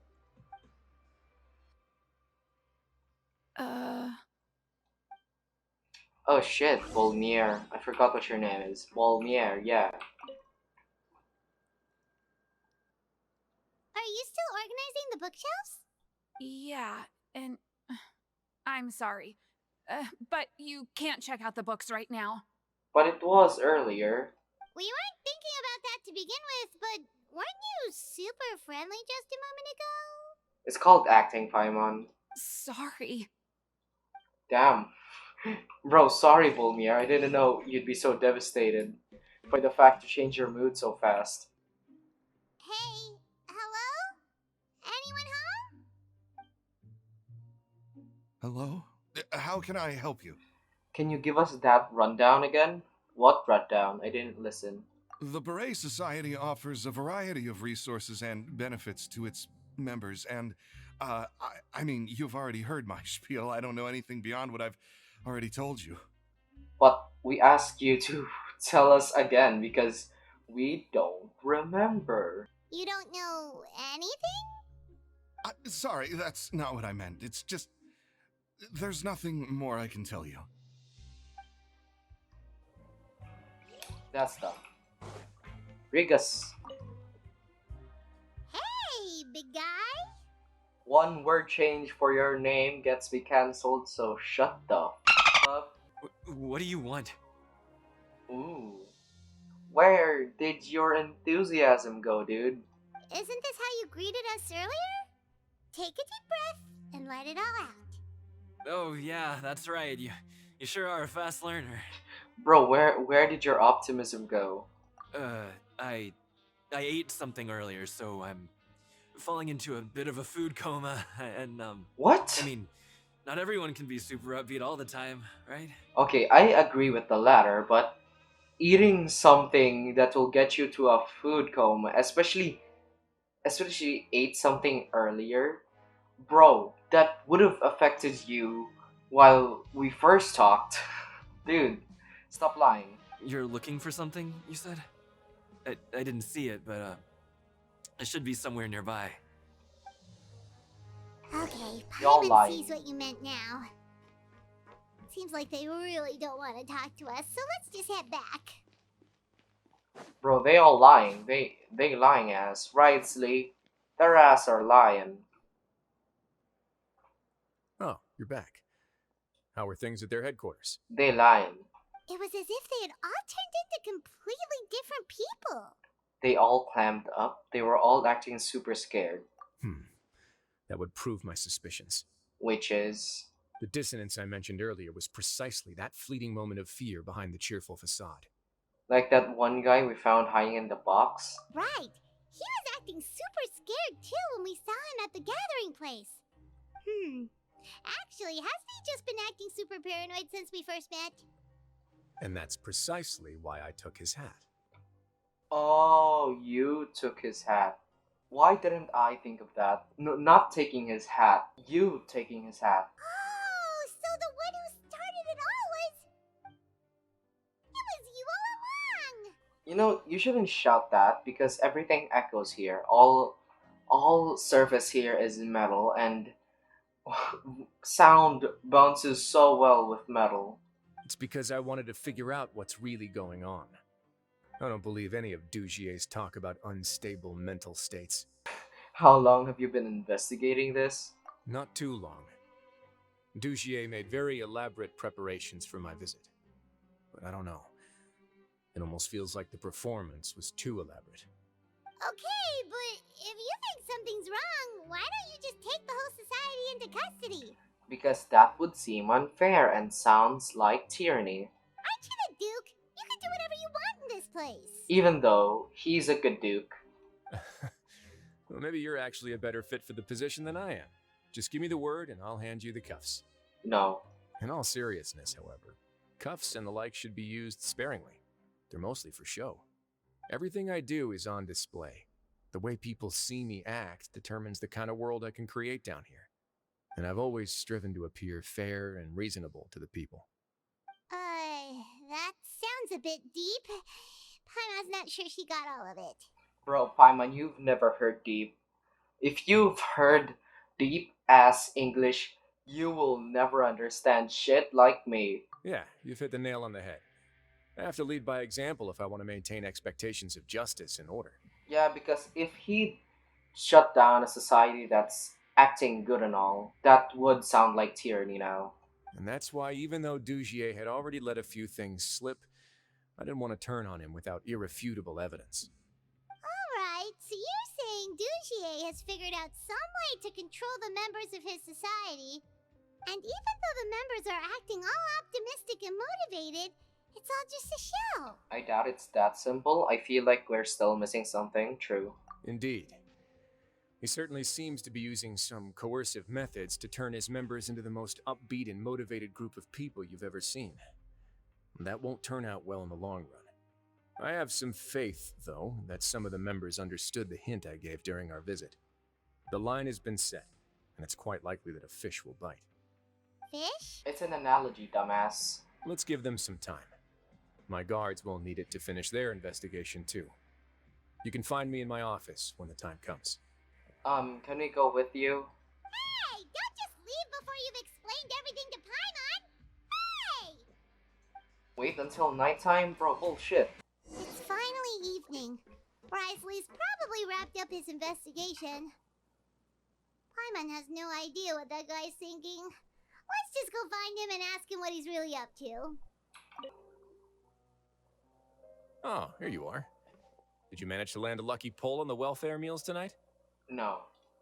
Oh shit, Volmier. I forgot what your name is. Volmier, yeah. Are you still organizing the bookshelves? Yeah, and I'm sorry. But you can't check out the books right now. But it was earlier. We weren't thinking about that to begin with, but weren't you super friendly just a moment ago? It's called acting, Paimon. Sorry. Damn. Bro, sorry, Volmier. I didn't know you'd be so devastated by the fact to change your mood so fast. Hey, hello? Anyone home? Hello? How can I help you? Can you give us that rundown again? What rundown? I didn't listen. The Beret Society offers a variety of resources and benefits to its members, and, I mean, you've already heard my spiel. I don't know anything beyond what I've already told you. But we ask you to tell us again because we don't remember. You don't know anything? Sorry, that's not what I meant. It's just, there's nothing more I can tell you. That's done. Rigas. Hey, big guy. One word change for your name gets me cancelled, so shut the f up. What do you want? Ooh. Where did your enthusiasm go, dude? Isn't this how you greeted us earlier? Take a deep breath and let it all out. Oh yeah, that's right. You sure are a fast learner. Bro, where did your optimism go? I ate something earlier, so I'm falling into a bit of a food coma, and What? I mean, not everyone can be super upbeat all the time, right? Okay, I agree with the latter, but eating something that will get you to a food coma, especially ate something earlier, bro, that would have affected you while we first talked. Dude, stop lying. You're looking for something, you said? I didn't see it, but it should be somewhere nearby. Okay, Y'all Paimon lying. sees what you meant now. Seems like they really don't want to talk to us, so let's just head back. Bro, they all lying. They lying ass. Right, Slee? Their ass are lying. Oh, you're back. How were things at their headquarters? They lying. It was as if they had all turned into completely different people. They all clammed up. They were all acting super scared. That would prove my suspicions. Which is... The dissonance I mentioned earlier was precisely that fleeting moment of fear behind the cheerful facade. like that one guy we found hiding in the box. Right. He was acting super scared too when we saw him at the gathering place. Actually, hasn't he just been acting super paranoid since we first met? And that's precisely why I took his hat. Oh, you took his hat. Why didn't I think of that? No, not taking his hat. You taking his hat. Oh, so the one who started it all was... It was you all along! You know, you shouldn't shout that because everything echoes here. All surface here is metal and sound bounces so well with metal. It's because I wanted to figure out what's really going on. I don't believe any of Dugier's talk about unstable mental states. How long have you been investigating this? Not too long. Dugier made very elaborate preparations for my visit. But I don't know. It almost feels like the performance was too elaborate. Okay, but if you think something's wrong, why don't you just take the whole society into custody? Because that would seem unfair and sounds like tyranny. Aren't you the Duke? You can do whatever you want in this place. Even though he's a good duke. Well, maybe you're actually a better fit for the position than I am. Just give me the word and I'll hand you the cuffs. No. In all seriousness, however, cuffs and the like should be used sparingly. They're mostly for show. Everything I do is on display. The way people see me act determines the kind of world I can create down here. And I've always striven to appear fair and reasonable to the people. That sounds a bit deep. Paimon's not sure she got all of it. Bro, Paimon, you've never heard deep. If you've heard deep ass English, you will never understand shit like me. Yeah, you've hit the nail on the head. I have to lead by example if I want to maintain expectations of justice and order. Yeah, because if he shut down a society that's acting good and all, that would sound like tyranny now. And that's why even though Dugier had already let a few things slip, I didn't want to turn on him without irrefutable evidence. Alright, so you're saying Dugier has figured out some way to control the members of his society, and even though the members are acting all optimistic and motivated, it's all just a show. I doubt it's that simple. I feel like we're still missing something. True. Indeed. He certainly seems to be using some coercive methods to turn his members into the most upbeat and motivated group of people you've ever seen. That won't turn out well in the long run. I have some faith, though, that some of the members understood the hint I gave during our visit. The line has been set, and it's quite likely that a fish will bite. Fish? It's an analogy, dumbass. Let's give them some time. My guards will need it to finish their investigation, too. You can find me in my office when the time comes. Can we go with you? Hey, don't just leave before you've explained everything to Paimon! Hey! Wait until nighttime? Bro, bullshit. It's finally evening. Brysley's probably wrapped up his investigation. Paimon has no idea what that guy's thinking. Let's just go find him and ask him what he's really up to. Oh, here you are. Did you manage to land a lucky pull on the welfare meals tonight? No.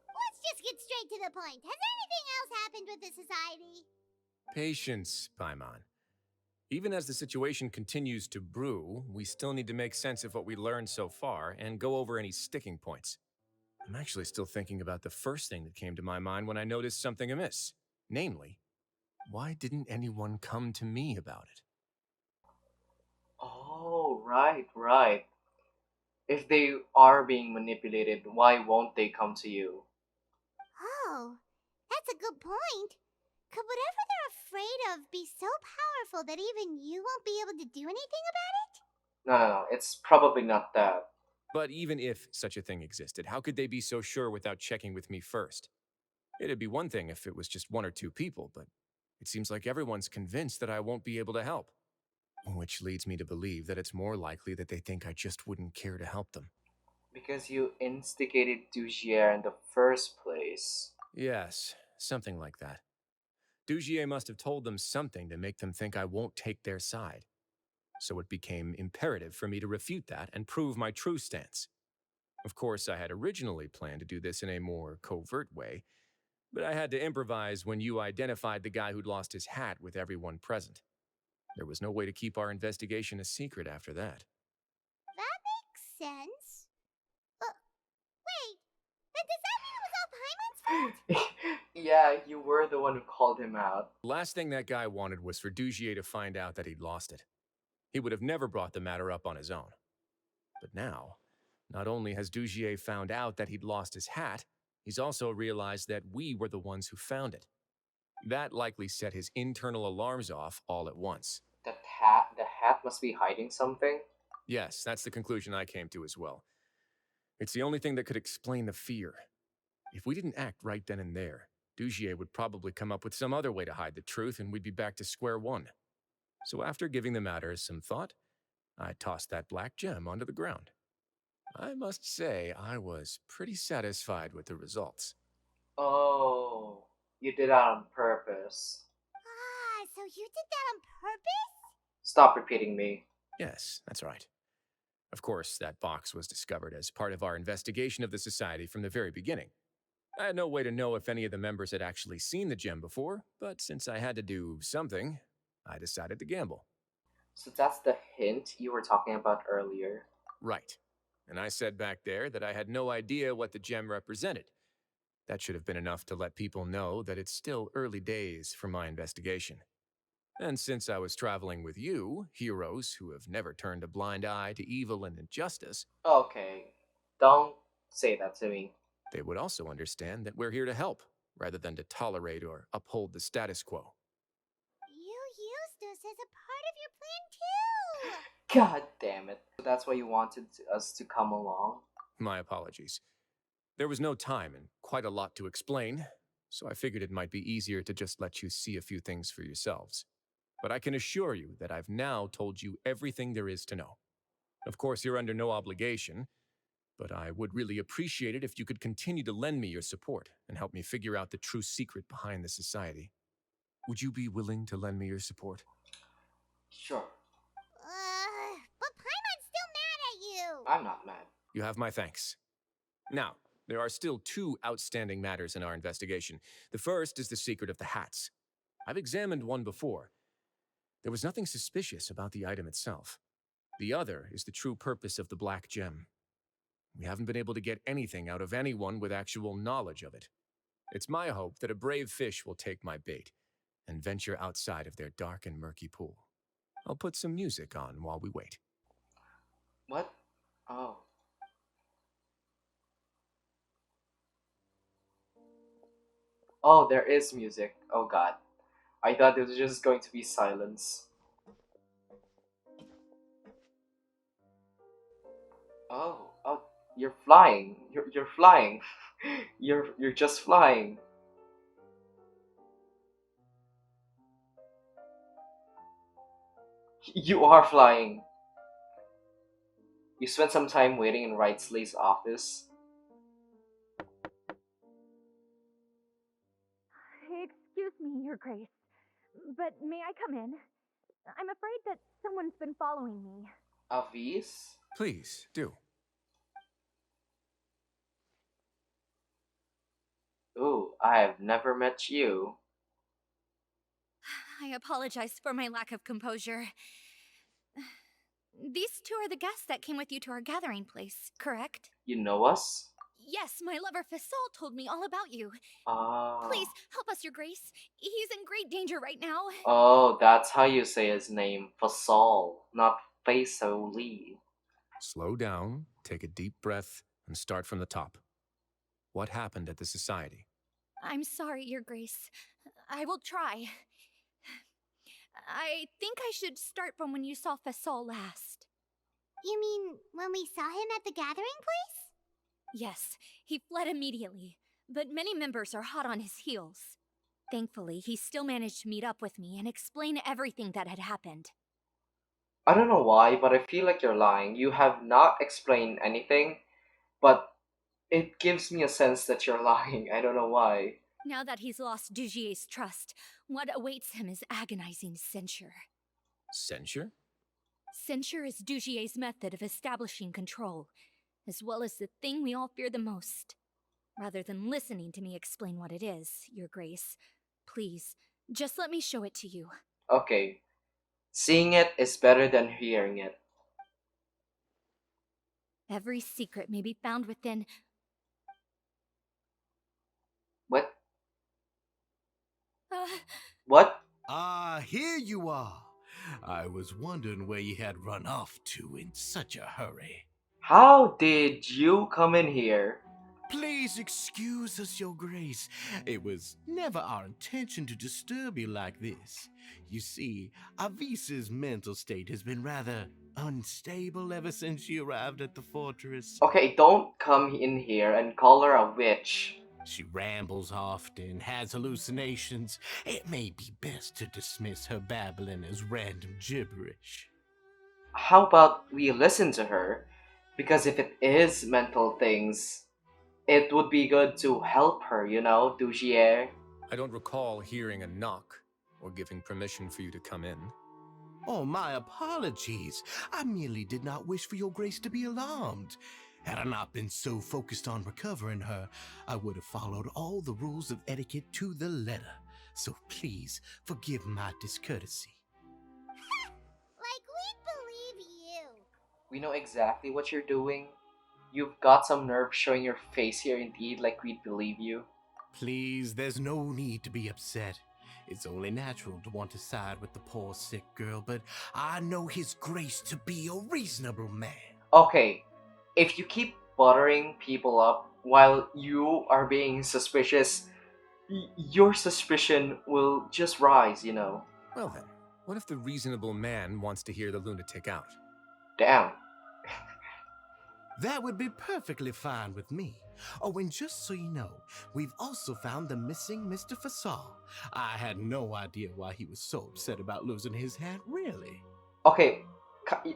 Let's just get straight to the point. Has anything else happened with the society? Patience, Paimon. Even as the situation continues to brew, we still need to make sense of what we learned so far and go over any sticking points. I'm actually still thinking about the first thing that came to my mind when I noticed something amiss. Namely, why didn't anyone come to me about it? Oh, right. If they are being manipulated, why won't they come to you? Oh, that's a good point. Could whatever they're afraid of be so powerful that even you won't be able to do anything about it? No, it's probably not that. But even if such a thing existed, how could they be so sure without checking with me first? It'd be one thing if it was just one or two people, but it seems like everyone's convinced that I won't be able to help. Which leads me to believe that it's more likely that they think I just wouldn't care to help them. Because you instigated Dugier in the first place. Yes, something like that. Dugier must have told them something to make them think I won't take their side. So it became imperative for me to refute that and prove my true stance. Of course, I had originally planned to do this in a more covert way, but I had to improvise when you identified the guy who'd lost his hat with everyone present. There was no way to keep our investigation a secret after that. That makes sense. Wait, then does that mean it was all Paimon's fault? Yeah, you were the one who called him out. The last thing that guy wanted was for Dugier to find out that he'd lost it. He would have never brought the matter up on his own. But now, not only has Dugier found out that he'd lost his hat, he's also realized that we were the ones who found it. That likely set his internal alarms off all at once. The hat must be hiding something? Yes, that's the conclusion I came to as well. It's the only thing that could explain the fear. If we didn't act right then and there, Dugier would probably come up with some other way to hide the truth and we'd be back to square one. So after giving the matter some thought, I tossed that black gem onto the ground. I must say, I was pretty satisfied with the results. Oh, you did that on purpose. Ah, so you did that on purpose? Stop repeating me. Yes, that's right. Of course, that box was discovered as part of our investigation of the society from the very beginning. I had no way to know if any of the members had actually seen the gem before, but since I had to do something, I decided to gamble. So that's the hint you were talking about earlier. Right. And I said back there that I had no idea what the gem represented. That should have been enough to let people know that it's still early days for my investigation. And since I was traveling with you, heroes who have never turned a blind eye to evil and injustice, Okay, don't say that to me. they would also understand that we're here to help, rather than to tolerate or uphold the status quo. You used us as a part of your plan too! God damn it. That's why you wanted us to come along? My apologies. There was no time and quite a lot to explain, so I figured it might be easier to just let you see a few things for yourselves. But I can assure you that I've now told you everything there is to know. Of course, you're under no obligation, but I would really appreciate it if you could continue to lend me your support and help me figure out the true secret behind the society. Would you be willing to lend me your support? Sure. But Paimon's still mad at you! I'm not mad. You have my thanks. Now, there are still two outstanding matters in our investigation. The first is the secret of the hats. I've examined one before. There was nothing suspicious about the item itself. The other is the true purpose of the black gem. We haven't been able to get anything out of anyone with actual knowledge of it. It's my hope that a brave fish will take my bait and venture outside of their dark and murky pool. I'll put some music on while we wait. What? Oh. Oh, there is music. Oh god. I thought it was just going to be silence. Oh, you're flying. You're flying. you're just flying. You are flying. You spent some time waiting in Wrightsley's office. Excuse me, Your Grace, but may I come in? I'm afraid that someone's been following me. Avis? Please, do. Ooh, I have never met you. I apologize for my lack of composure. These two are the guests that came with you to our gathering place, correct? You know us? Yes, my lover Fasol told me all about you. Oh. Please, help us, Your Grace. He's in great danger right now. Oh, that's how you say his name. Fasol, not Faisali. Slow down, take a deep breath, and start from the top. What happened at the society? I'm sorry, Your Grace. I will try. I think I should start from when you saw Fasol last. You mean when we saw him at the gathering place? Yes, he fled immediately, but many members are hot on his heels. Thankfully, he still managed to meet up with me and explain everything that had happened. I don't know why, but I feel like you're lying. You have not explained anything, but it gives me a sense that you're lying. I don't know why. Now that he's lost Dugier's trust, what awaits him is agonizing censure. Censure? Censure is Dugier's method of establishing control, as well as the thing we all fear the most. Rather than listening to me explain what it is, Your Grace, please, just let me show it to you. Okay. Seeing it is better than hearing it. Every secret may be found within... What? Uh, What? Ah, here you are. I was wondering where you had run off to in such a hurry. How did you come in here? Please excuse us, Your Grace. It was never our intention to disturb you like this. You see, Avisa's mental state has been rather unstable ever since she arrived at the fortress. Okay, don't come in here and call her a witch. She rambles often, has hallucinations. It may be best to dismiss her babbling as random gibberish. How about we listen to her? Because if it is mental things, it would be good to help her, you know, Dugier. I don't recall hearing a knock or giving permission for you to come in. Oh, my apologies. I merely did not wish for Your Grace to be alarmed. Had I not been so focused on recovering her, I would have followed all the rules of etiquette to the letter. So please, forgive my discourtesy. Like we'd believe you. We know exactly what you're doing. You've got some nerve showing your face here indeed, like we'd believe you. Please, there's no need to be upset. It's only natural to want to side with the poor sick girl, but I know His Grace to be a reasonable man. Okay, if you keep buttering people up while you are being suspicious, your suspicion will just rise, you know. Well then, what if the reasonable man wants to hear the lunatic out? Damn. That would be perfectly fine with me. Oh, and just so you know, we've also found the missing Mr. Fasal. I had no idea why he was so upset about losing his hat, really. Okay,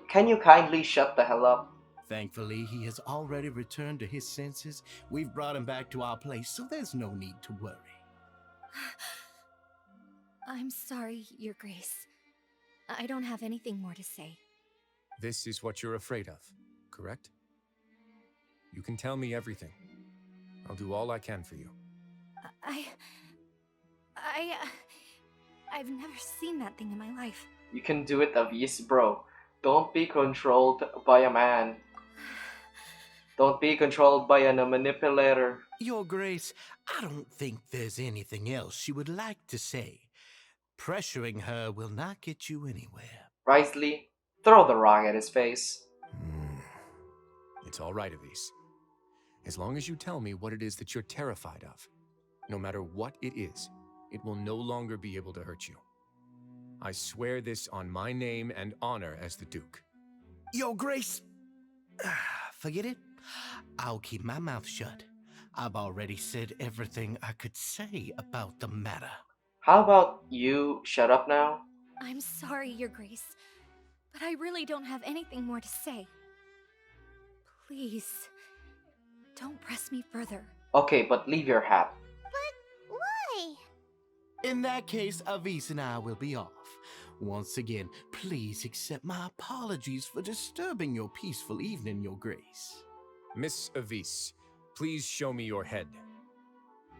can you kindly shut the hell up? Thankfully, he has already returned to his senses. We've brought him back to our place, so there's no need to worry. I'm sorry, Your Grace. I don't have anything more to say. This is what you're afraid of, correct? You can tell me everything. I'll do all I can for you. I've never seen that thing in my life. You can do it, Avis, bro. Don't be controlled by a man. Don't be controlled by a manipulator. Your Grace, I don't think there's anything else she would like to say. Pressuring her will not get you anywhere. Risley, throw the rock at his face. It's all right, Avis. As long as you tell me what it is that you're terrified of, no matter what it is, it will no longer be able to hurt you. I swear this on my name and honor as the Duke. Your Grace, forget it. I'll keep my mouth shut. I've already said everything I could say about the matter. How about you shut up now? I'm sorry, Your Grace, but I really don't have anything more to say. Please, don't press me further. Okay, but leave your hat. But why? In that case, Avis and I will be off. Once again, please accept my apologies for disturbing your peaceful evening, Your Grace. Miss Avis, please show me your head.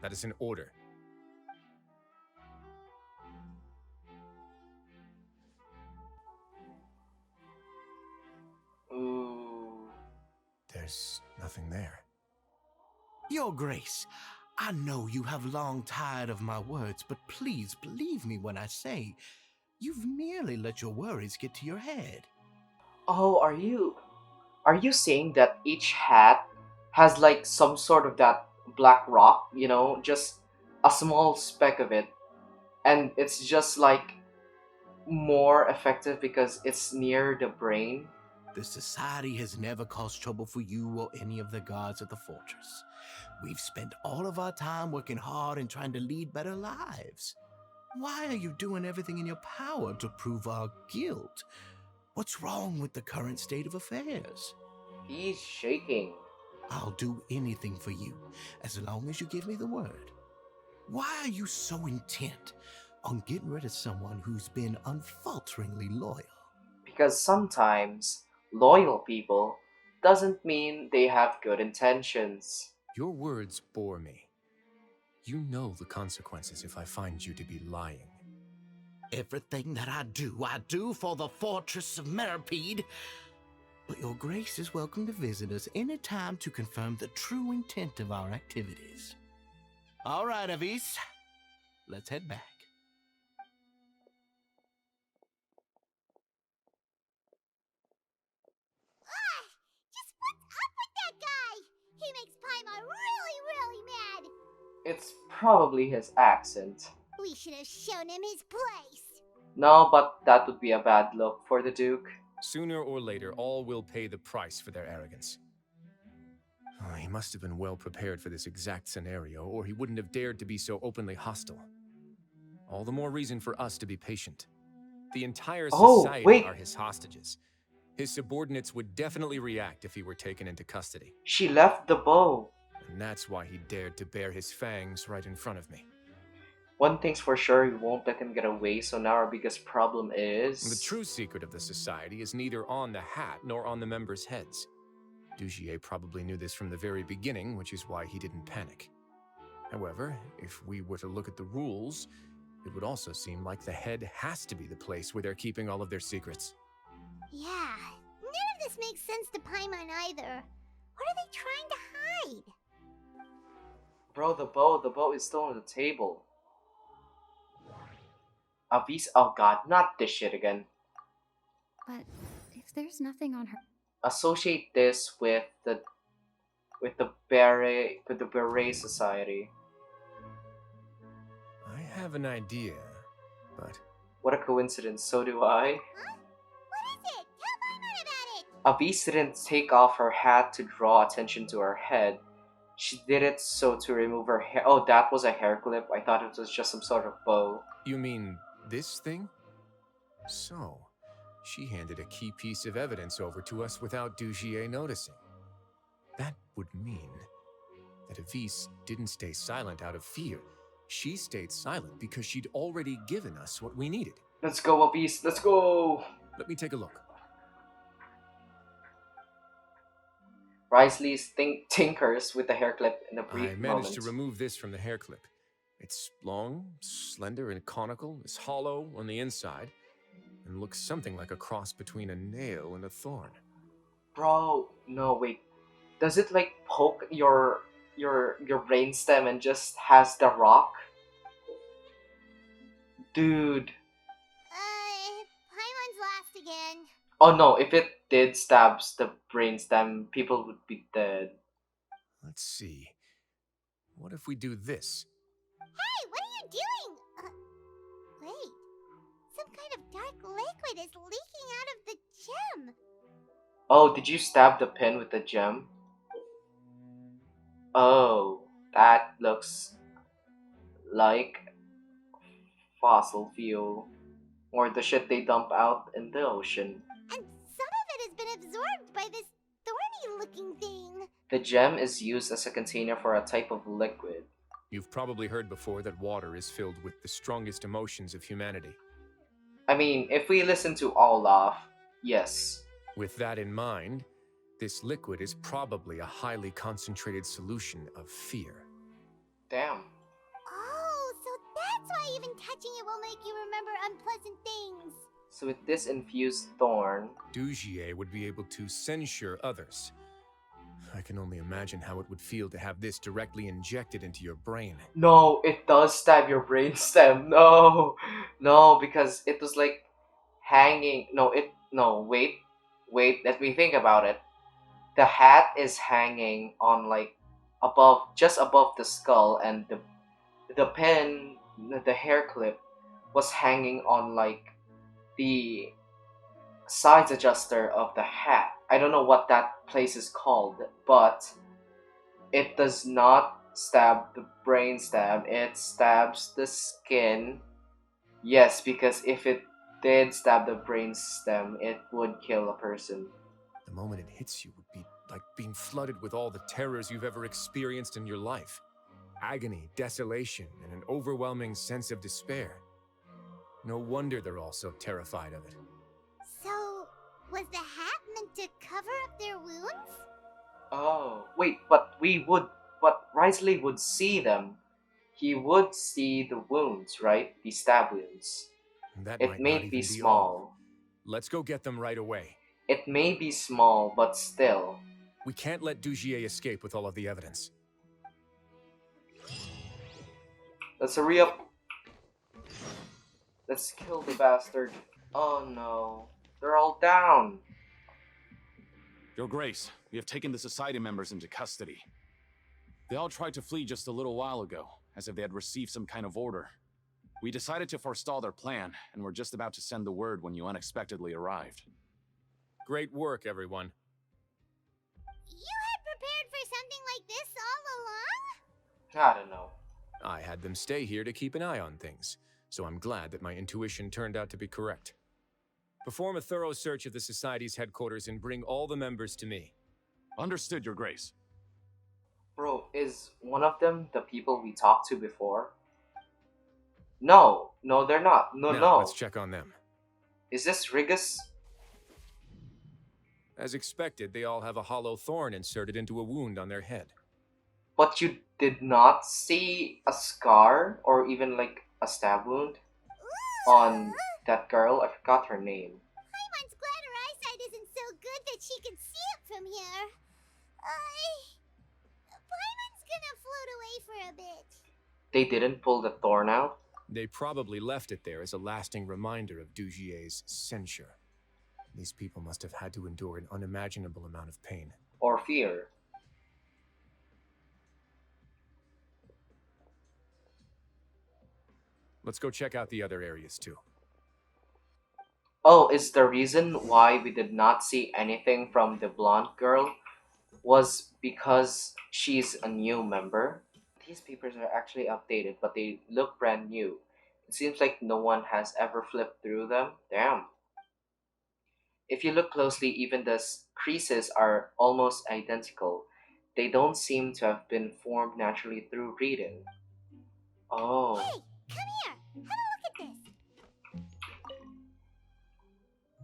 That is an order. Ooh. There's nothing there. Your Grace, I know you have long tired of my words, but please believe me when I say you've merely let your worries get to your head. Oh, are you saying that each hat has like some sort of that black rock, you know, just a small speck of it, and it's just like more effective because it's near the brain? The Society has never caused trouble for you or any of the guards at the fortress. We've spent all of our time working hard and trying to lead better lives. Why are you doing everything in your power to prove our guilt? What's wrong with the current state of affairs? He's shaking. I'll do anything for you, as long as you give me the word. Why are you so intent on getting rid of someone who's been unfalteringly loyal? Because sometimes loyal people doesn't mean they have good intentions. Your words bore me. You know the consequences if I find you to be lying. Everything that I do for the Fortress of Meripede. But your grace is welcome to visit us any time to confirm the true intent of our activities. All right, Avis. Let's head back. Just what's up with that guy? He makes Paimon really, really mad. It's probably his accent. We should have shown him his place. No, but that would be a bad look for the Duke. Sooner or later, all will pay the price for their arrogance. Oh, he must have been well prepared for this exact scenario, or he wouldn't have dared to be so openly hostile. All the more reason for us to be patient. The entire society wait. are his hostages. His subordinates would definitely react if he were taken into custody. She left the bow. And that's why he dared to bare his fangs right in front of me. One thing's for sure, we won't let him get away, so now our biggest problem is... The true secret of the society is neither on the hat nor on the members' heads. Dugier probably knew this from the very beginning, which is why he didn't panic. However, if we were to look at the rules, it would also seem like the head has to be the place where they're keeping all of their secrets. Yeah, none of this makes sense to Paimon either. What are they trying to hide? Bro, the bow is still on the table. Avis, oh god, not this shit again. But if there's nothing on her... Associate this with the Beret Society. I have an idea, but... What a coincidence, so do I. Huh? What is it? Tell Paimon about it! Avis didn't take off her hat to draw attention to her head. She did it so to remove her hair. Oh, that was a hair clip. I thought it was just some sort of bow. You mean this thing? So, she handed a key piece of evidence over to us without Dugier noticing. That would mean that Avis didn't stay silent out of fear. She stayed silent because she'd already given us what we needed. Let's go, Avis. Let's go. Let me take a look. Risley tinkers with the hair clip in a brief I managed moment. to remove this from the hair clip. It's long, slender, and conical. It's hollow on the inside, and looks something like a cross between a nail and a thorn. Bro, no, wait. Does it like poke your brainstem and just has the rock? Dude. Paimon's last again. Oh no, if it did stabs the brainstem, people would be dead. Let's see. What if we do this? Hey, what are you doing? Wait. Some kind of dark liquid is leaking out of the gem. Oh, did you stab the pin with the gem? Oh, that looks like fossil fuel. Or the shit they dump out in the ocean. And some of it has been absorbed by this thorny-looking thing. The gem is used as a container for a type of liquid. You've probably heard before that water is filled with the strongest emotions of humanity. I mean, if we listen to Olaf, yes. With that in mind, this liquid is probably a highly concentrated solution of fear. Damn. Oh, so that's why even touching it will make you remember unpleasant things. So with this infused thorn... Dugier would be able to censure others. I can only imagine how it would feel to have this directly injected into your brain. No, it does stab your brainstem. No. No, because it was like hanging... No, wait, let me think about it. The hat is hanging on like just above the skull, and the pen, the hair clip, was hanging on like the size adjuster of the hat. I don't know what that place is called, but it does not stab the brainstem. It stabs the skin. Yes, because if it did stab the brainstem, it would kill a person. The moment it hits you would be like being flooded with all the terrors you've ever experienced in your life. agony, desolation, and an overwhelming sense of despair. No wonder they're all so terrified of it. So, was the hat meant to cover up their wounds? Oh, wait, but Risley would see them. He would see the wounds, right? The stab wounds. That It might may not be even be small. all. Let's go get them right away. It may be small, but still. We can't let Dugier escape with all of the evidence. Let's hurry up. Let's kill the bastard. Oh no. They're all down. Your Grace, we have taken the Society members into custody. They all tried to flee just a little while ago, as if they had received some kind of order. We decided to forestall their plan, and were just about to send the word when you unexpectedly arrived. Great work, everyone. You had prepared for something like this all along? I don't know. I had them stay here to keep an eye on things, so I'm glad that my intuition turned out to be correct. Perform a thorough search of the Society's headquarters and bring all the members to me. Understood, Your Grace. Bro, is one of them the people we talked to before? No, they're not. Now, No. let's check on them. Is this Rigus? As expected, they all have a hollow thorn inserted into a wound on their head. But you did not see a scar or even like a stab wound on that girl? I forgot her name. Paimon's glad her eyesight isn't so good that she can see it from here. Paimon's gonna float away for a bit. They didn't pull the thorn out? They probably left it there as a lasting reminder of Dugier's censure. These people must have had to endure an unimaginable amount of pain. Or fear. Let's go check out the other areas too. Oh, is the reason why we did not see anything from the blonde girl was because she's a new member? These papers are actually updated, but they look brand new. It seems like no one has ever flipped through them. Damn. If you look closely, even the creases are almost identical. They don't seem to have been formed naturally through reading. Oh. Hey, come here. Have a look at this.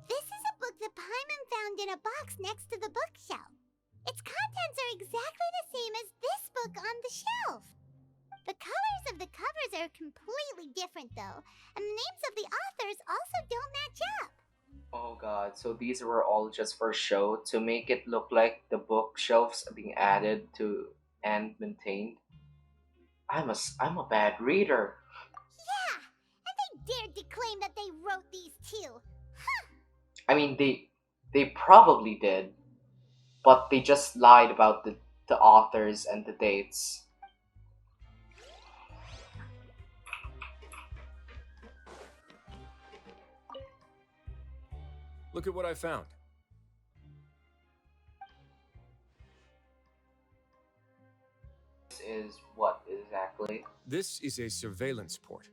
This is a book that Paimon found in a box next to the bookshelf. Its contents are exactly the same as this book on the shelf. The colors of the covers are completely different though, and the names of the authors also don't match up. Oh god, so these were all just for show to make it look like the bookshelves being added to and maintained. I'm a bad reader. Yeah, and they dared to claim that they wrote these too. Huh. I mean, they probably did, but they just lied about the authors and the dates. Look at what I found. This is what exactly? This is a surveillance port.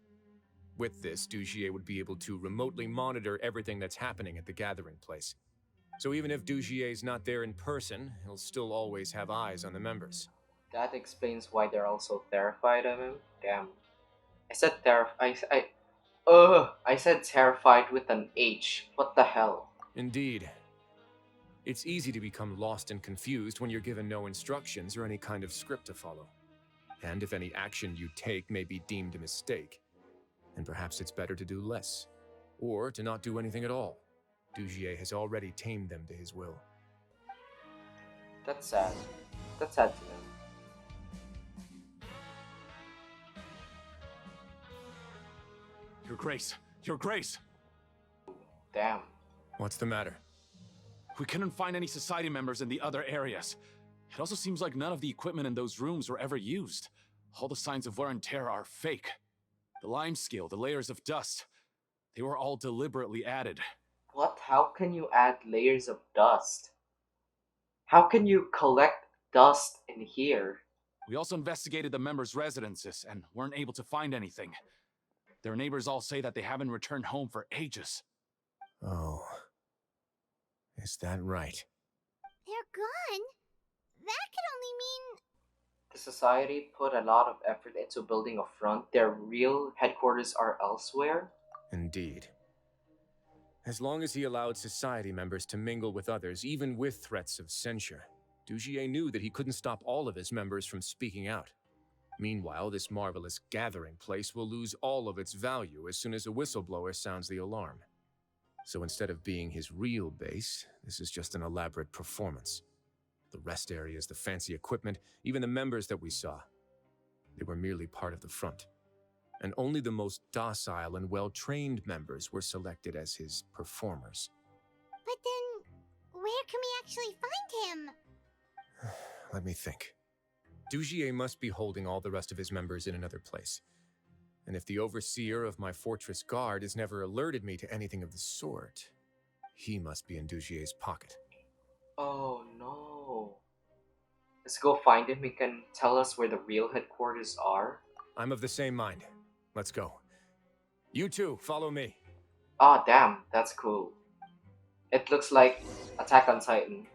With this, Dugier would be able to remotely monitor everything that's happening at the gathering place. So even if Dugier's not there in person, he'll still always have eyes on the members. That explains why they're all so terrified of him. Damn. I said terrified with an H. What the hell? Indeed. It's easy to become lost and confused when you're given no instructions or any kind of script to follow. And if any action you take may be deemed a mistake, then perhaps it's better to do less. Or to not do anything at all. Dugier has already tamed them to his will. That's sad. That's sad to them. Your Grace! Your Grace! Damn. What's the matter? We couldn't find any Society members in the other areas. It also seems like none of the equipment in those rooms were ever used. All the signs of wear and tear are fake. The lime scale, the layers of dust, they were all deliberately added. What? How can you add layers of dust? How can you collect dust in here? We also investigated the members' residences and weren't able to find anything. Their neighbors all say that they haven't returned home for ages. Oh. Is that right? They're gone? That could only mean... the society put a lot of effort into building a front. Their real headquarters are elsewhere. Indeed. As long as he allowed society members to mingle with others, even with threats of censure, Dugier knew that he couldn't stop all of his members from speaking out. Meanwhile, this marvelous gathering place will lose all of its value as soon as a whistleblower sounds the alarm. So instead of being his real base, this is just an elaborate performance. The rest areas, the fancy equipment, even the members that we saw, they were merely part of the front. And only the most docile and well-trained members were selected as his performers. But then, where can we actually find him? Let me think. Dugier must be holding all the rest of his members in another place. And if the overseer of my fortress guard has never alerted me to anything of the sort, he must be in Dugier's pocket. Oh no. Let's go find him. He can tell us where the real headquarters are. I'm of the same mind. Let's go. You two, follow me. Ah, damn, that's cool. It looks like Attack on Titan.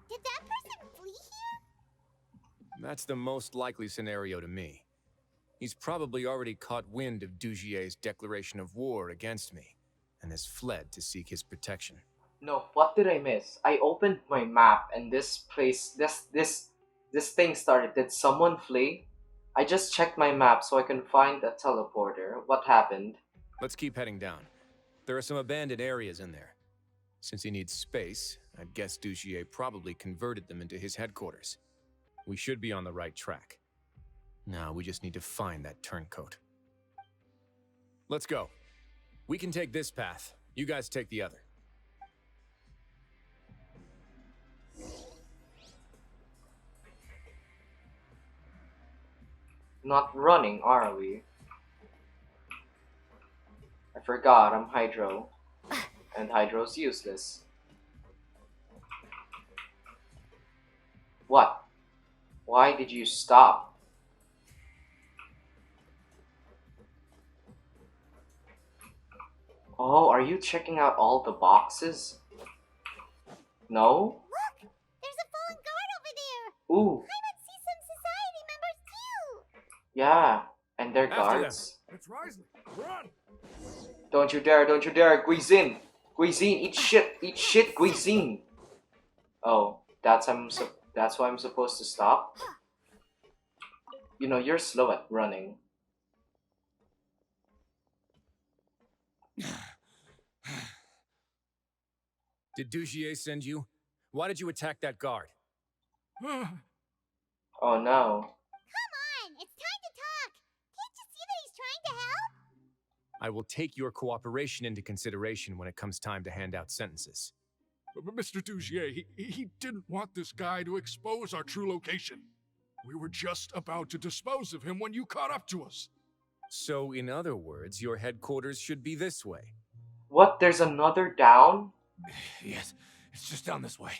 Did that person flee here? That's the most likely scenario to me. He's probably already caught wind of Dugier's declaration of war against me, and has fled to seek his protection. No, what did I miss? I opened my map and this place, this thing started. Did someone flee? I just checked my map so I can find a teleporter. What happened? Let's keep heading down. There are some abandoned areas in there. Since he needs space, I'd guess Dugier probably converted them into his headquarters. We should be on the right track. Now we just need to find that turncoat. Let's go. We can take this path. You guys take the other. Not running, are we? I forgot I'm Hydro. And Hydro's useless. What? Why did you stop? Oh, are you checking out all the boxes? No? Look! There's a fallen guard over there! Ooh, I would see some society members too! yeah. And their After guards. It's Risley. Run! Don't you dare, Guizin! Guizin, eat shit, Guizin! Oh, that's why I'm supposed to stop? You know, you're slow at running. Did Dugier send you? Why did you attack that guard? Oh no. Come on! It's time to talk! Can't you see that he's trying to help? I will take your cooperation into consideration when it comes time to hand out sentences. But Mr. Dugier, he didn't want this guy to expose our true location. We were just about to dispose of him when you caught up to us. So, in other words, your headquarters should be this way. What? There's another down? Yes, it's just down this way.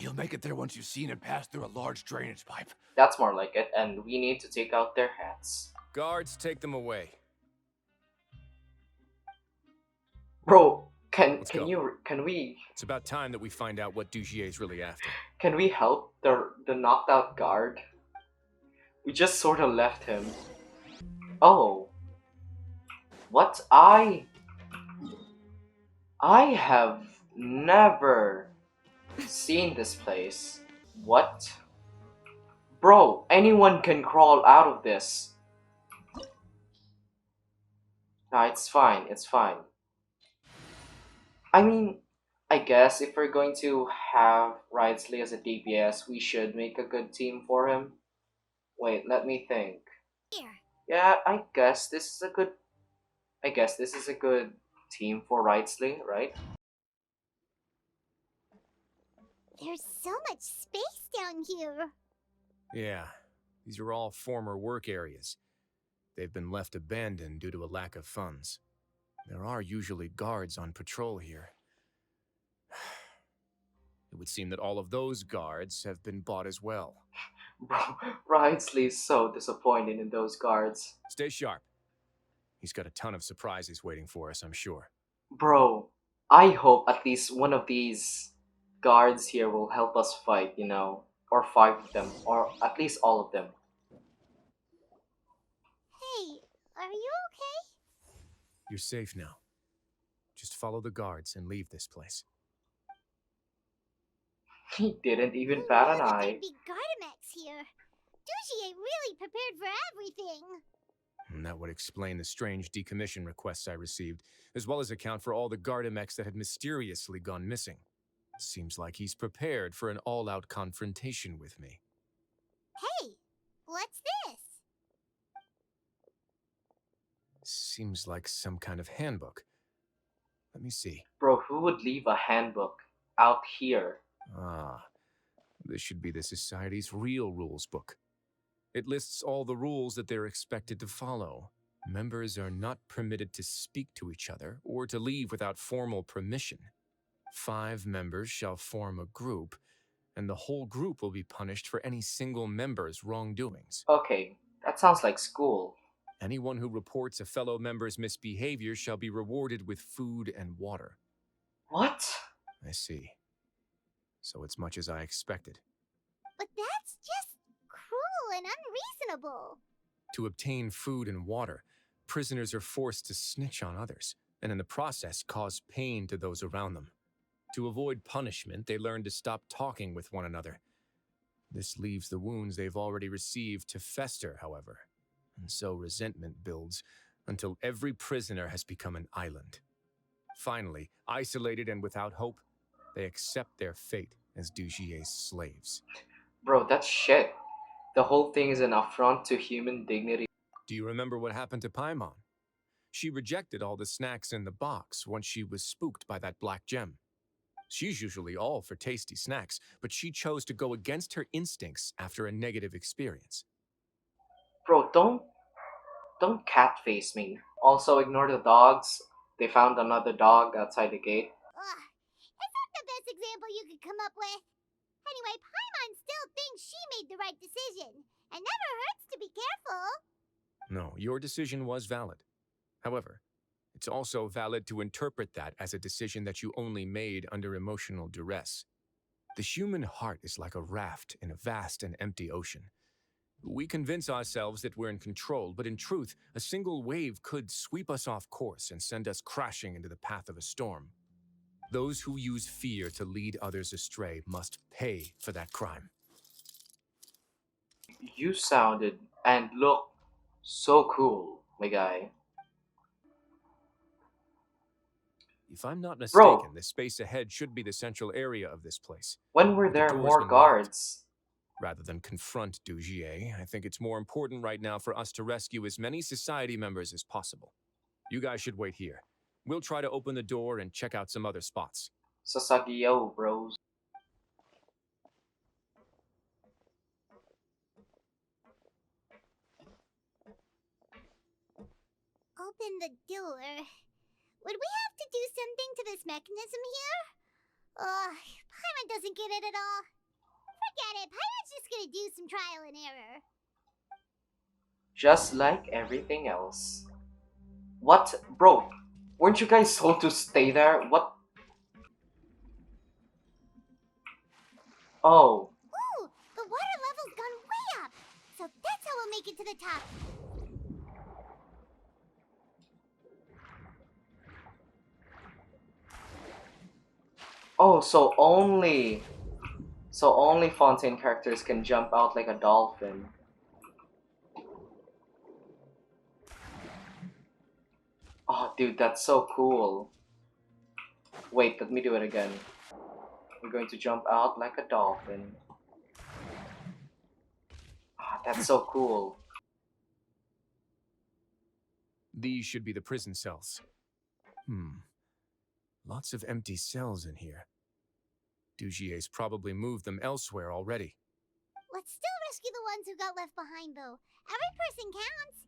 You'll make it there once you've seen it pass through a large drainage pipe. That's more like it, and we need to take out their hats. Guards, take them away. Bro, Let's can go. we It's about time that we find out what Dugier's really after. can we help the knocked out guard? We just sort of left him. Oh. What? I have never seen this place. What? Bro, anyone can crawl out of this. Nah, it's fine, it's fine. I mean, I guess if we're going to have Wrightsley as a DPS, we should make a good team for him. Wait, let me think. Here. Yeah, I guess this is a good team for Wrightsley, right? There's so much space down here. Yeah, these are all former work areas. They've been left abandoned due to a lack of funds. There are usually guards on patrol here. It would seem that all of those guards have been bought as well. Bro, Wrightsley's so disappointed in those guards. Stay sharp. He's got a ton of surprises waiting for us, I'm sure. Bro, I hope at least one of these guards here will help us fight, you know. or 5 of them, or at least all of them. Hey, are you okay? You're safe now. Just follow the guards and leave this place. He didn't even Who bat knew an that eye. there'd be Gardamex here? Dujier really prepared for everything. And that would explain the strange decommission requests I received, as well as account for all the Gardamex that had mysteriously gone missing. Seems like he's prepared for an all-out confrontation with me. Hey, what's this? Seems like some kind of handbook. Let me see. Bro, who would leave a handbook out here? Ah, this should be the Society's real rules book. It lists all the rules that they're expected to follow. Members are not permitted to speak to each other or to leave without formal permission. 5 members shall form a group, and the whole group will be punished for any single member's wrongdoings. Okay, that sounds like school. Anyone who reports a fellow member's misbehavior shall be rewarded with food and water. What? I see. So it's much as I expected. But that's just cruel and unreasonable. To obtain food and water, prisoners are forced to snitch on others, and in the process cause pain to those around them. To avoid punishment, they learn to stop talking with one another. This leaves the wounds they've already received to fester, however, and so resentment builds until every prisoner has become an island. Finally, isolated and without hope, they accept their fate as Dujier's slaves. Bro, that's shit. The whole thing is an affront to human dignity. Do you remember what happened to Paimon? She rejected all the snacks in the box once she was spooked by that black gem. She's usually all for tasty snacks, but she chose to go against her instincts after a negative experience. Bro, don't catface me. Also, ignore the dogs. They found another dog outside the gate. Ugh, is that the best example you could come up with? Anyway, Paimon still thinks she made the right decision. It never hurts to be careful. No, your decision was valid. However, it's also valid to interpret that as a decision that you only made under emotional duress. The human heart is like a raft in a vast and empty ocean. We convince ourselves that we're in control, but in truth, a single wave could sweep us off course and send us crashing into the path of a storm. Those who use fear to lead others astray must pay for that crime. You sounded and looked so cool, my guy. If I'm not mistaken, Bro, the space ahead should be the central area of this place. when were But the there door's more been locked. guards? Rather than confront Dujier, I think it's more important right now for us to rescue as many society members as possible. You guys should wait here. We'll try to open the door and check out some other spots. Sasagio, bros. Open the door. Would we have to do something to this mechanism here? Ugh, Paimon doesn't get it at all. Forget it, Paimon's just gonna do some trial and error. Just like everything else. What? Bro, weren't you guys told to stay there? What? Oh, Ooh, the water level's gone way up. So that's how we'll make it to the top. oh, so only Fontaine characters can jump out like a dolphin. Oh, dude, that's so cool. Wait, let me do it again. We're going to jump out like a dolphin. Ah, that's so cool. These should be the prison cells. Lots of empty cells in here. Dujier's probably moved them elsewhere already. Let's still rescue the ones who got left behind, though. Every person counts.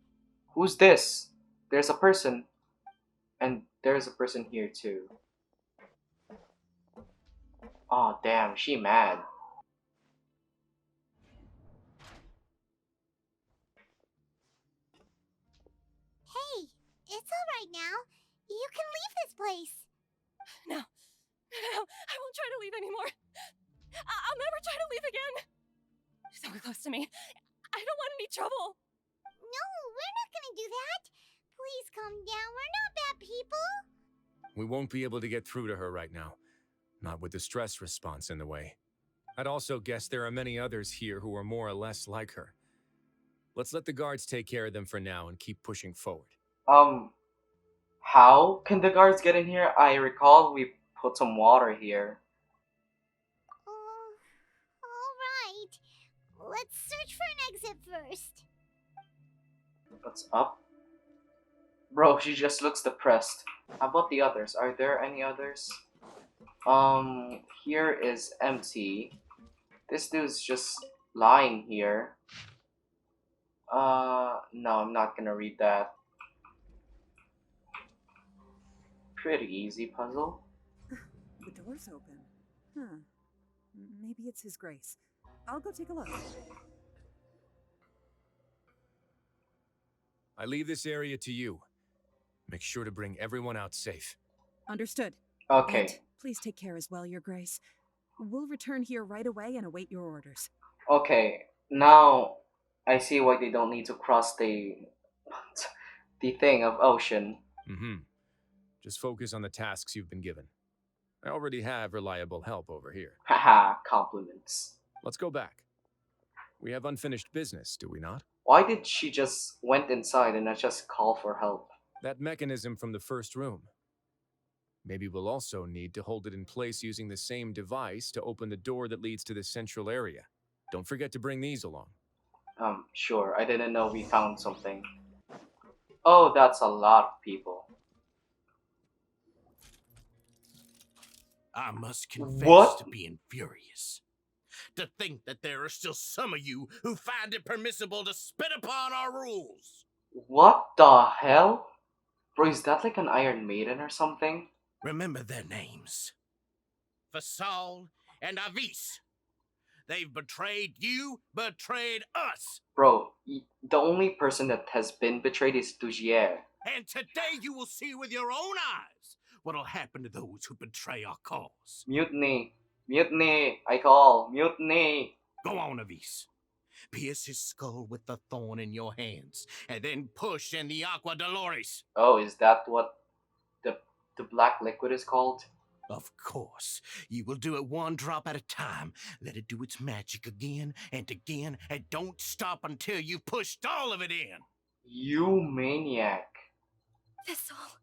Who's this? There's a person. And there's a person here too. Oh, damn, she mad. Hey, it's alright now. You can leave this place. No, I won't try to leave anymore. I'll never try to leave again. Don't close to me. I don't want any trouble. No, we're not gonna do that. Please calm down. We're not bad people. We won't be able to get through to her right now. Not with the stress response in the way. I'd also guess there are many others here who are more or less like her. Let's let the guards take care of them for now and keep pushing forward. How can the guards get in here? I recall we put some water here. Alright. Let's search for an exit first. What's up? Bro, she just looks depressed. How about the others? Are there any others? Here is empty. This dude's just lying here. No, I'm not gonna read that. Pretty easy puzzle. The door's open. Huh. Maybe it's His Grace. I'll go take a look. I leave this area to you. Make sure to bring everyone out safe. Understood. Okay. And please take care as well, Your Grace. We'll return here right away and await your orders. Okay, now I see why they don't need to cross the thing of ocean. Just focus on the tasks you've been given. I already have reliable help over here. Haha, compliments. Let's go back. We have unfinished business, do we not? Why did she just went inside and not just call for help? That mechanism from the first room. Maybe we'll also need to hold it in place using the same device to open the door that leads to the central area. Don't forget to bring these along. Sure. I didn't know we found something. Oh, that's a lot of people. I must confess What? to being furious. To think that there are still some of you who find it permissible to spit upon our rules. What the hell? Bro, is that like an Iron Maiden or something? Remember their names. Fasal and Avis. They've betrayed you, betrayed us. Bro, the only person that has been betrayed is Dugier. And today you will see with your own eyes what'll happen to those who betray our cause. Mutiny. Mutiny. I call. Mutiny. Go on, Avis. Pierce his skull with the thorn in your hands, and then push in the Aqua Dolores. Oh, is that what the black liquid is called? Of course. You will do it one drop at a time. Let it do its magic again, and don't stop until you've pushed all of it in. You maniac. That's all.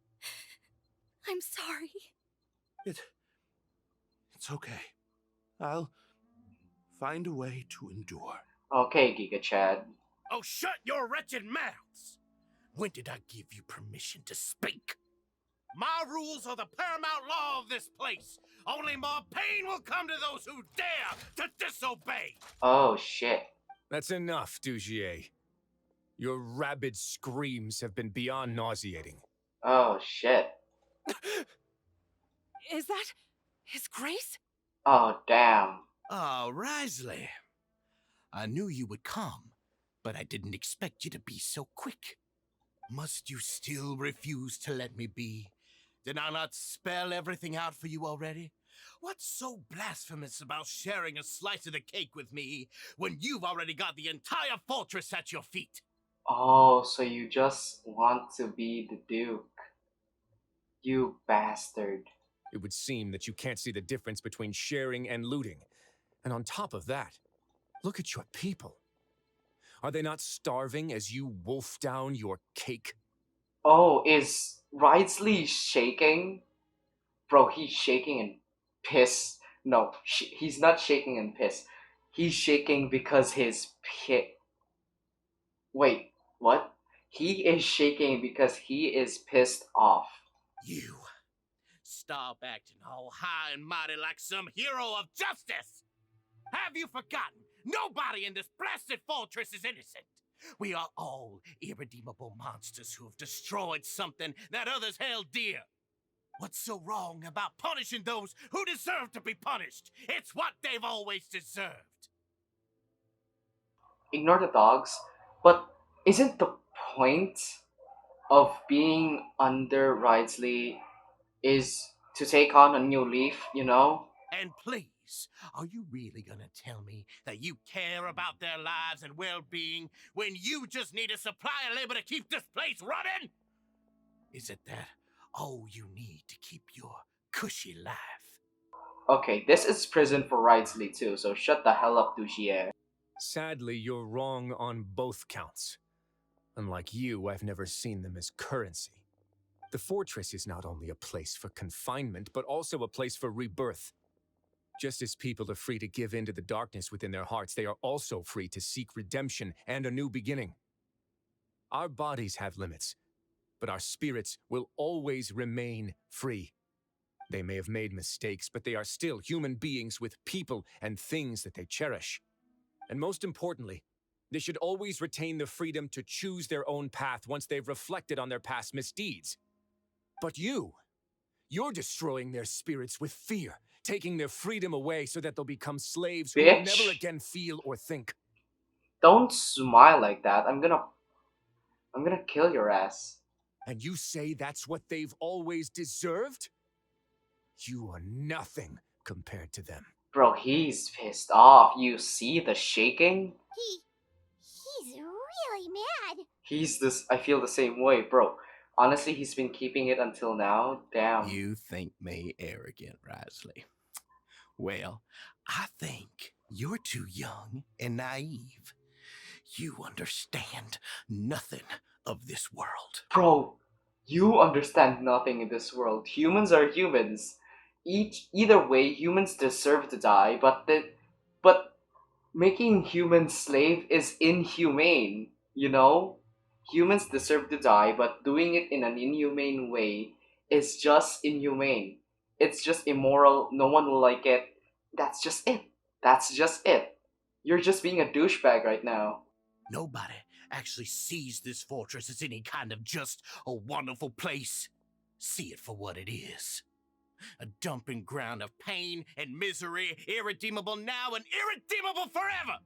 I'm sorry. It's okay. I'll find a way to endure. Okay, Giga Chad. Oh, shut your wretched mouths! When did I give you permission to speak? My rules are the paramount law of this place. Only more pain will come to those who dare to disobey. Oh, shit. That's enough, Dugier. Your rabid screams have been beyond nauseating. Oh, shit. Is that His Grace? Oh, damn. Oh, Risley. I knew you would come, but I didn't expect you to be so quick. Must you still refuse to let me be? Did I not spell everything out for you already? What's so blasphemous about sharing a slice of the cake with me when you've already got the entire fortress at your feet? Oh, so you just want to be the Duke. You bastard. It would seem that you can't see the difference between sharing and looting. And on top of that, look at your people. Are they not starving as you wolf down your cake? Oh, is Ridesley shaking? Bro, he's shaking in piss. No, he's not shaking in piss. He's shaking because his Wait, what? He is shaking because he is pissed off. You stop acting all high and mighty like some hero of justice. Have you forgotten? Nobody in this blasted fortress is innocent. We are all irredeemable monsters who have destroyed something that others held dear. What's so wrong about punishing those who deserve to be punished? It's what they've always deserved. Ignore the dogs, but isn't the point of being under Ridesley is to take on a new leaf, you know? And please, Grace, are you really gonna tell me that you care about their lives and well-being when you just need a supply of labor to keep this place running? Is it that all you need to keep your cushy life? Okay, this is prison for Wrightsley too, so shut the hell up, douchier. Sadly, you're wrong on both counts. Unlike you, I've never seen them as currency. The fortress is not only a place for confinement, but also a place for rebirth. Just as people are free to give in to the darkness within their hearts, they are also free to seek redemption and a new beginning. Our bodies have limits, but our spirits will always remain free. They may have made mistakes, but they are still human beings with people and things that they cherish. And most importantly, they should always retain the freedom to choose their own path once they've reflected on their past misdeeds. But you're destroying their spirits with fear, taking their freedom away so that they'll become slaves who will Bitch. never again feel or think. Don't smile like that. I'm gonna kill your ass. And you say that's what they've always deserved? You are nothing compared to them. Bro, he's pissed off. You see the shaking? He's really mad. I feel the same way, bro. Honestly, he's been keeping it until now. Damn. You think me arrogant, Wrightsley? Well, I think you're too young and naive. You understand nothing of this world. Bro, you understand nothing in this world. Humans are humans. Either way, humans deserve to die, but making humans slave is inhumane, you know? Humans deserve to die, but doing it in an inhumane way is just inhumane. It's just immoral, no one will like it. That's just it. That's just it. You're just being a douchebag right now. Nobody actually sees this fortress as any kind of just a wonderful place. See it for what it is. A dumping ground of pain and misery, irredeemable now and irredeemable forever.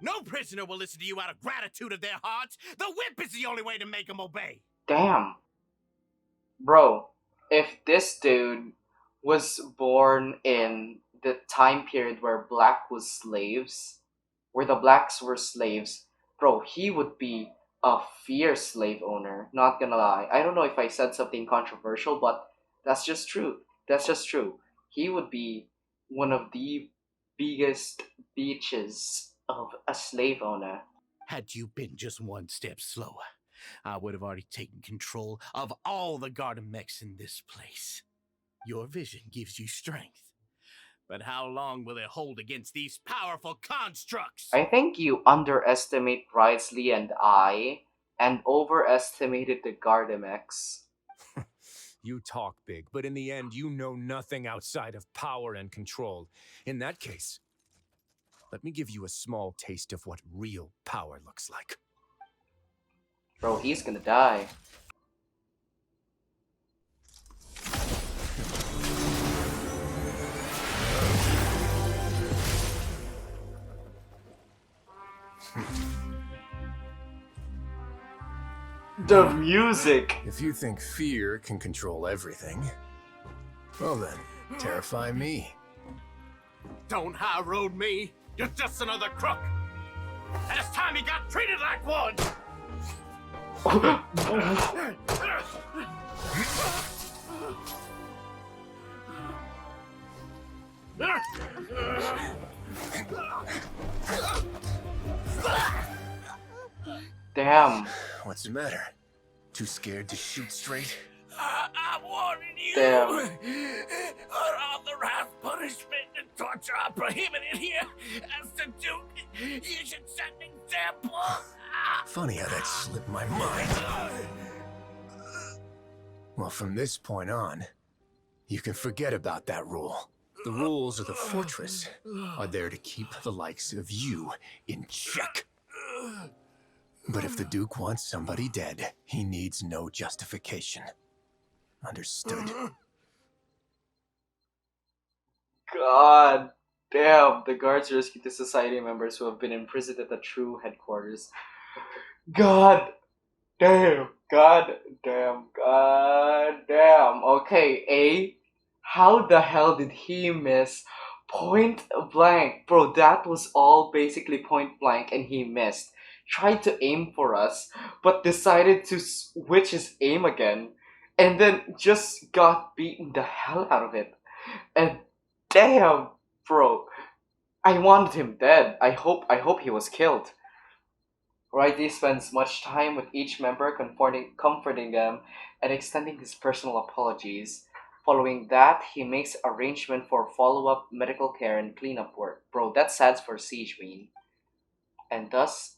No prisoner will listen to you out of gratitude of their hearts. The whip is the only way to make them obey. Damn. Bro, if this dude was born in the time period where where the blacks were slaves, bro, he would be a fierce slave owner. Not gonna lie. I don't know if I said something controversial, but that's just true. That's just true. He would be one of the biggest bitches of a slave owner. Had you been just one step slower, I would have already taken control of all the Gardamex in this place. Your vision gives you strength. But how long will it hold against these powerful constructs? I think you underestimate Wrightsley and overestimated the Gardamex. You talk big, but in the end, you know nothing outside of power and control. In that case, let me give you a small taste of what real power looks like. Bro, he's gonna die. The music! If you think fear can control everything, well then, terrify me. Don't high road me. You're just another crook. And it's time you got treated like one. Damn. What's the matter? Too scared to shoot straight? I'm warning you. Damn. Unauthorized punishment and torture are prohibited here. As the Duke, you should set an example. Funny how that slipped my mind. Well, from this point on, you can forget about that rule. The rules of the fortress are there to keep the likes of you in check. But if the Duke wants somebody dead, he needs no justification. Understood? God damn, the guards rescued the society members who have been imprisoned at the true headquarters. God damn, god damn, god damn. Okay, A, how the hell did he miss Point blank. Bro, that was all basically point blank and he missed. Tried to aim for us, but decided to switch his aim again. And then just got beaten the hell out of it. And damn, bro. I wanted him dead. I hope he was killed. Riley spends much time with each member, comforting them and extending his personal apologies. Following that, he makes arrangement for follow-up medical care and cleanup work. Bro, that's sad for Siege Ween. And thus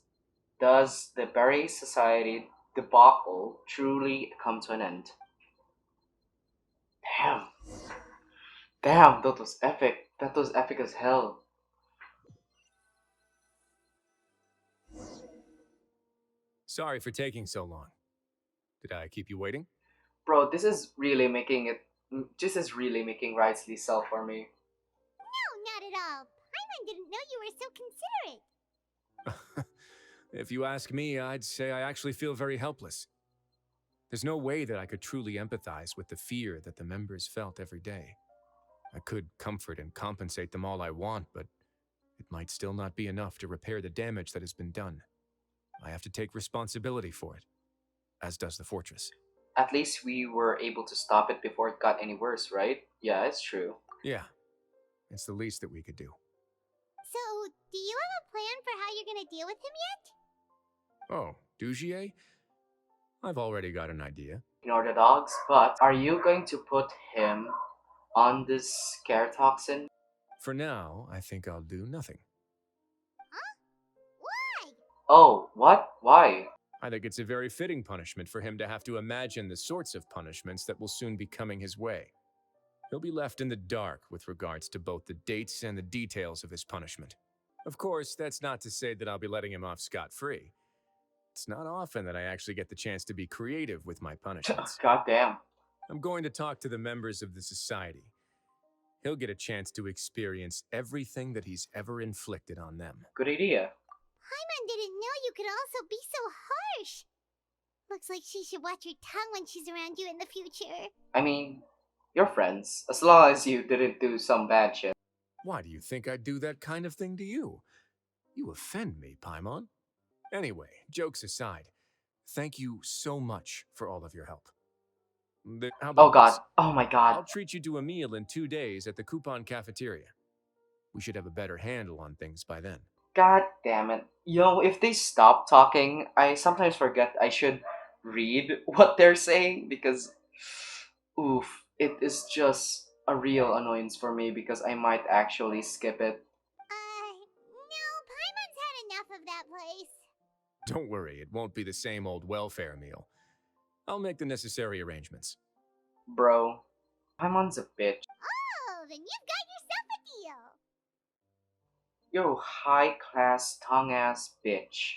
does the Beret Society debacle truly come to an end. Damn. Damn, that was epic. That was epic as hell. Sorry for taking so long. Did I keep you waiting? Bro, this is really making Wriothesley sell for me. No, not at all. Paimon didn't know you were so considerate. If you ask me, I'd say I actually feel very helpless. There's no way that I could truly empathize with the fear that the members felt every day. I could comfort and compensate them all I want, but it might still not be enough to repair the damage that has been done. I have to take responsibility for it, as does the fortress. At least we were able to stop it before it got any worse, right? Yeah, it's true. Yeah, it's the least that we could do. So, do you have a plan for how you're gonna deal with him yet? Oh, Dugier? I've already got an idea. Ignore the dogs, but are you going to put him on this scare toxin? For now, I think I'll do nothing. Why? Oh, what? Why? I think it's a very fitting punishment for him to have to imagine the sorts of punishments that will soon be coming his way. He'll be left in the dark with regards to both the dates and the details of his punishment. Of course, that's not to say that I'll be letting him off scot-free. It's not often that I actually get the chance to be creative with my punishments. Goddamn. I'm going to talk to the members of the society. He'll get a chance to experience everything that he's ever inflicted on them. Good idea. Paimon didn't know you could also be so harsh. Looks like she should watch her tongue when she's around you in the future. I mean, you're friends, as long as you didn't do some bad shit. Why do you think I'd do that kind of thing to you? You offend me, Paimon. Anyway, jokes aside, thank you so much for all of your help. How about Oh god. this? Oh my god. I'll treat you to a meal in 2 days at the Coupon Cafeteria. We should have a better handle on things by then. God damn it. You know, if they stop talking, I sometimes forget I should read what they're saying because, oof, it is just a real annoyance for me because I might actually skip it. No, Paimon's had enough of that place. Don't worry, it won't be the same old welfare meal. I'll make the necessary arrangements. Bro, Paimon's a bitch. Oh, then you've got yourself a deal. Yo, high-class tongue-ass bitch.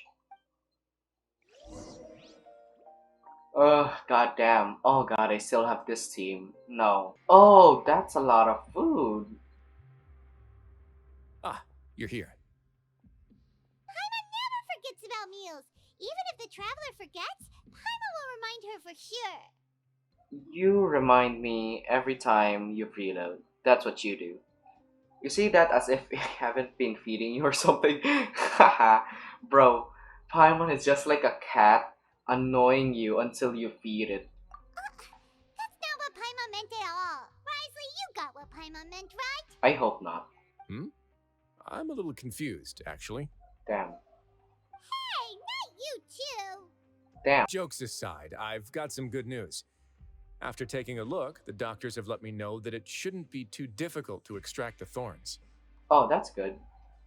Ugh, goddamn. Oh god, I still have this team. No. Oh, that's a lot of food. Ah, you're here. Paimon never forgets about meals. Even if the traveler forgets, Paimon will remind her for sure. You remind me every time you preload. That's what you do. You say that as if I haven't been feeding you or something. Haha. Bro, Paimon is just like a cat, annoying you until you feed it. That's not what Paimon meant at all. Risley, you got what Paimon meant, right? I hope not. I'm a little confused, actually. Damn. Hey, not you too. Damn. Jokes aside, I've got some good news. After taking a look, the doctors have let me know that it shouldn't be too difficult to extract the thorns. Oh, that's good.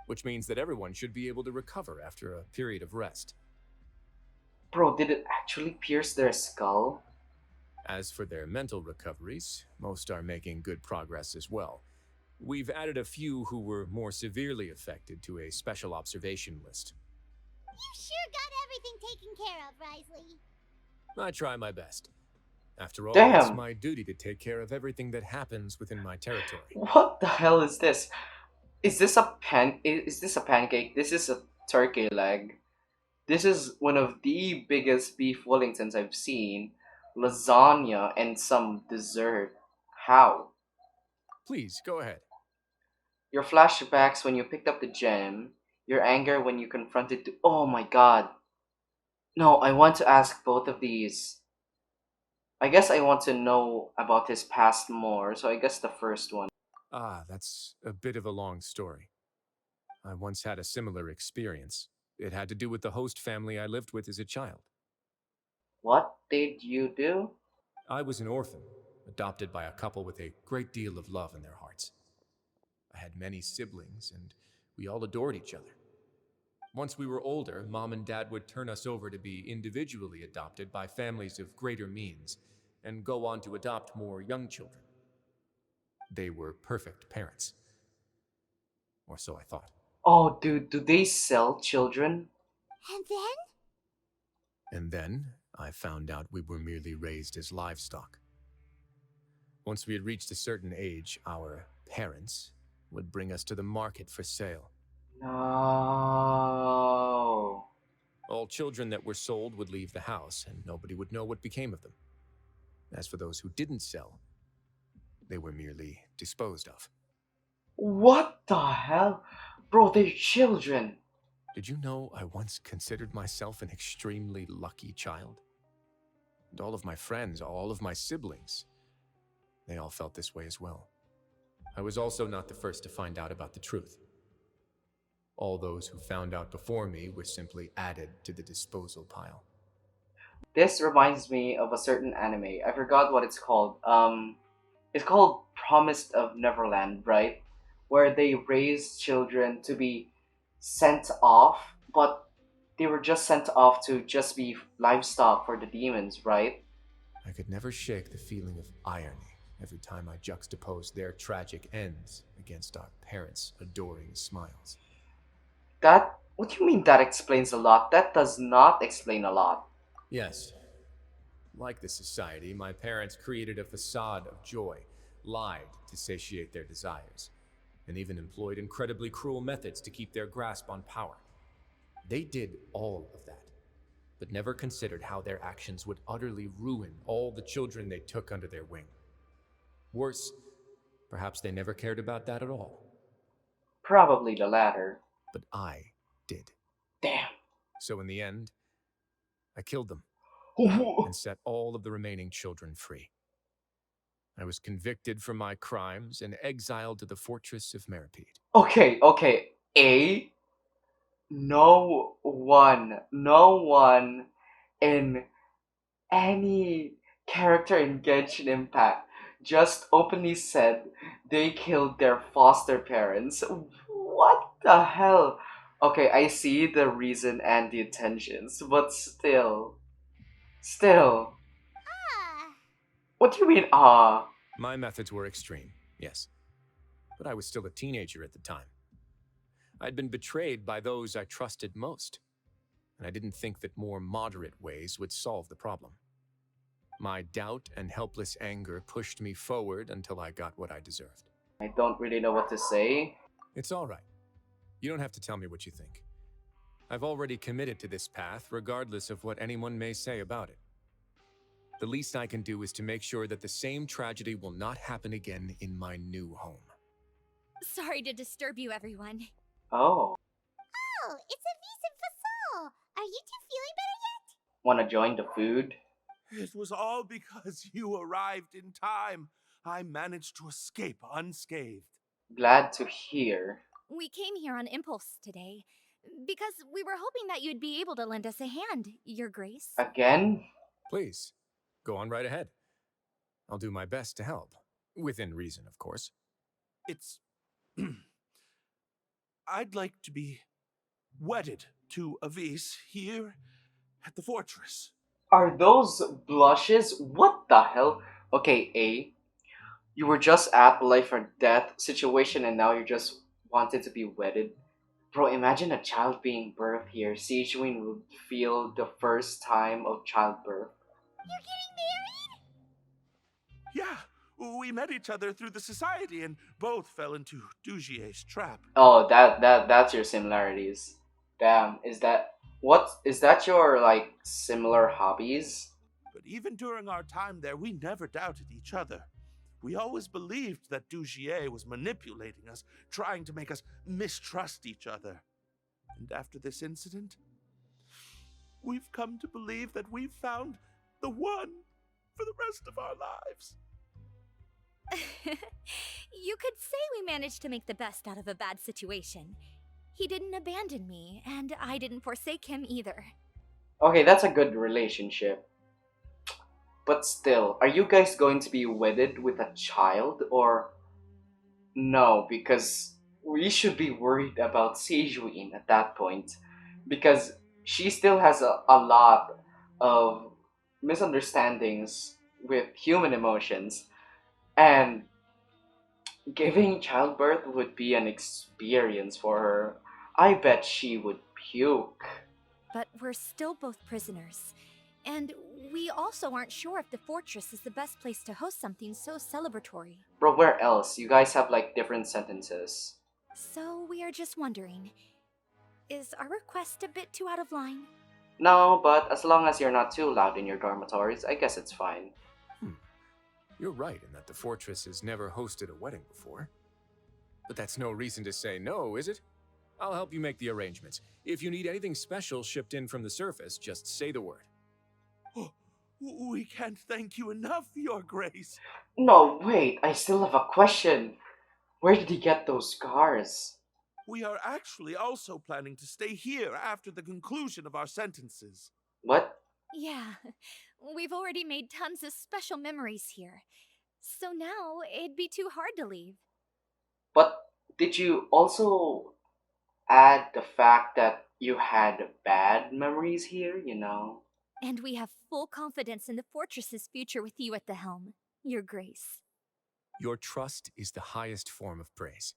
Which means that everyone should be able to recover after a period of rest. Bro, did it actually pierce their skull? As for their mental recoveries, most are making good progress as well. We've added a few who were more severely affected to a special observation list. You sure got everything taken care of, Risley. I try my best. After all, Damn. it's my duty to take care of everything that happens within my territory. What the hell is this? Is this a pancake? This is a turkey leg. This is one of the biggest beef Wellingtons I've seen. Lasagna and some dessert. How? Please, go ahead. Your flashbacks when you picked up the gem, your anger when you confronted. Oh my god. No, I want to ask both of these. I guess I want to know about his past more, so I guess the first one. Ah, that's a bit of a long story. I once had a similar experience. It had to do with the host family I lived with as a child. What did you do? I was an orphan, adopted by a couple with a great deal of love in their hearts. I had many siblings, and we all adored each other. Once we were older, Mom and Dad would turn us over to be individually adopted by families of greater means, and go on to adopt more young children. They were perfect parents. Or so I thought. Oh, dude, do they sell children? And then? And then I found out we were merely raised as livestock. Once we had reached a certain age, our parents would bring us to the market for sale. No. All children that were sold would leave the house, and nobody would know what became of them. As for those who didn't sell, they were merely disposed of. What the hell? Bro, they're children. Did you know I once considered myself an extremely lucky child? And all of my friends, all of my siblings, they all felt this way as well. I was also not the first to find out about the truth. All those who found out before me were simply added to the disposal pile. This reminds me of a certain anime. I forgot what it's called. It's called Promised of Neverland, right? Where they raise children to be sent off, but they were just sent off to just be livestock for the demons, right? I could never shake the feeling of irony every time I juxtaposed their tragic ends against our parents' adoring smiles. What do you mean that explains a lot? That does not explain a lot. Yes. Like the society, my parents created a facade of joy, lied to satiate their desires, and even employed incredibly cruel methods to keep their grasp on power. They did all of that, but never considered how their actions would utterly ruin all the children they took under their wing. Worse, perhaps they never cared about that at all. Probably the latter. But I did. Damn. So in the end, I killed them and set all of the remaining children free. I was convicted for my crimes and exiled to the fortress of Meripede. Okay. No one in any character in Genshin Impact just openly said they killed their foster parents. What the hell? Okay, I see the reason and the intentions, but still. What do you mean, ah? My methods were extreme, yes. But I was still a teenager at the time. I'd been betrayed by those I trusted most, and I didn't think that more moderate ways would solve the problem. My doubt and helpless anger pushed me forward until I got what I deserved. I don't really know what to say. It's all right. You don't have to tell me what you think. I've already committed to this path, regardless of what anyone may say about it. The least I can do is to make sure that the same tragedy will not happen again in my new home. Sorry to disturb you, everyone. Oh. Oh, it's a Visa Fasol. Are you two feeling better yet? Wanna join the food? It was all because you arrived in time. I managed to escape unscathed. Glad to hear. We came here on impulse today, because we were hoping that you'd be able to lend us a hand, Your Grace. Again? Please, go on right ahead. I'll do my best to help. Within reason, of course. It's... I'd like to be wedded to Avis here at the fortress. Are those blushes? What the hell? Okay, A. You were just at a life or death situation and now you just wanted to be wedded. Bro, imagine a child being birthed here. Sijuin would feel the first time of childbirth. You're getting married? Yeah, we met each other through the society and both fell into Dugier's trap. Oh, that's your similarities. Damn, is that your like similar hobbies? But even during our time there, we never doubted each other. We always believed that Dugier was manipulating us, trying to make us mistrust each other. And after this incident, we've come to believe that we've found the one for the rest of our lives. You could say we managed to make the best out of a bad situation. He didn't abandon me, and I didn't forsake him either. Okay, that's a good relationship. But still, are you guys going to be wedded with a child or no? Because we should be worried about Seijuin at that point. Because she still has a lot of misunderstandings with human emotions. And giving childbirth would be an experience for her. I bet she would puke. But we're still both prisoners. And we also aren't sure if the fortress is the best place to host something so celebratory. Bro, where else? You guys have like different sentences. So we are just wondering, is our request a bit too out of line? No, but as long as you're not too loud in your dormitories, I guess it's fine. You're right in that the fortress has never hosted a wedding before. But that's no reason to say no, is it? I'll help you make the arrangements. If you need anything special shipped in from the surface, just say the word. Oh, we can't thank you enough, Your Grace. No, wait, I still have a question. Where did he get those scars? We are actually also planning to stay here after the conclusion of our sentences. What? Yeah, we've already made tons of special memories here. So now it'd be too hard to leave. But did you also add the fact that you had bad memories here, you know? And we have full confidence in the fortress's future with you at the helm, Your Grace. Your trust is the highest form of praise.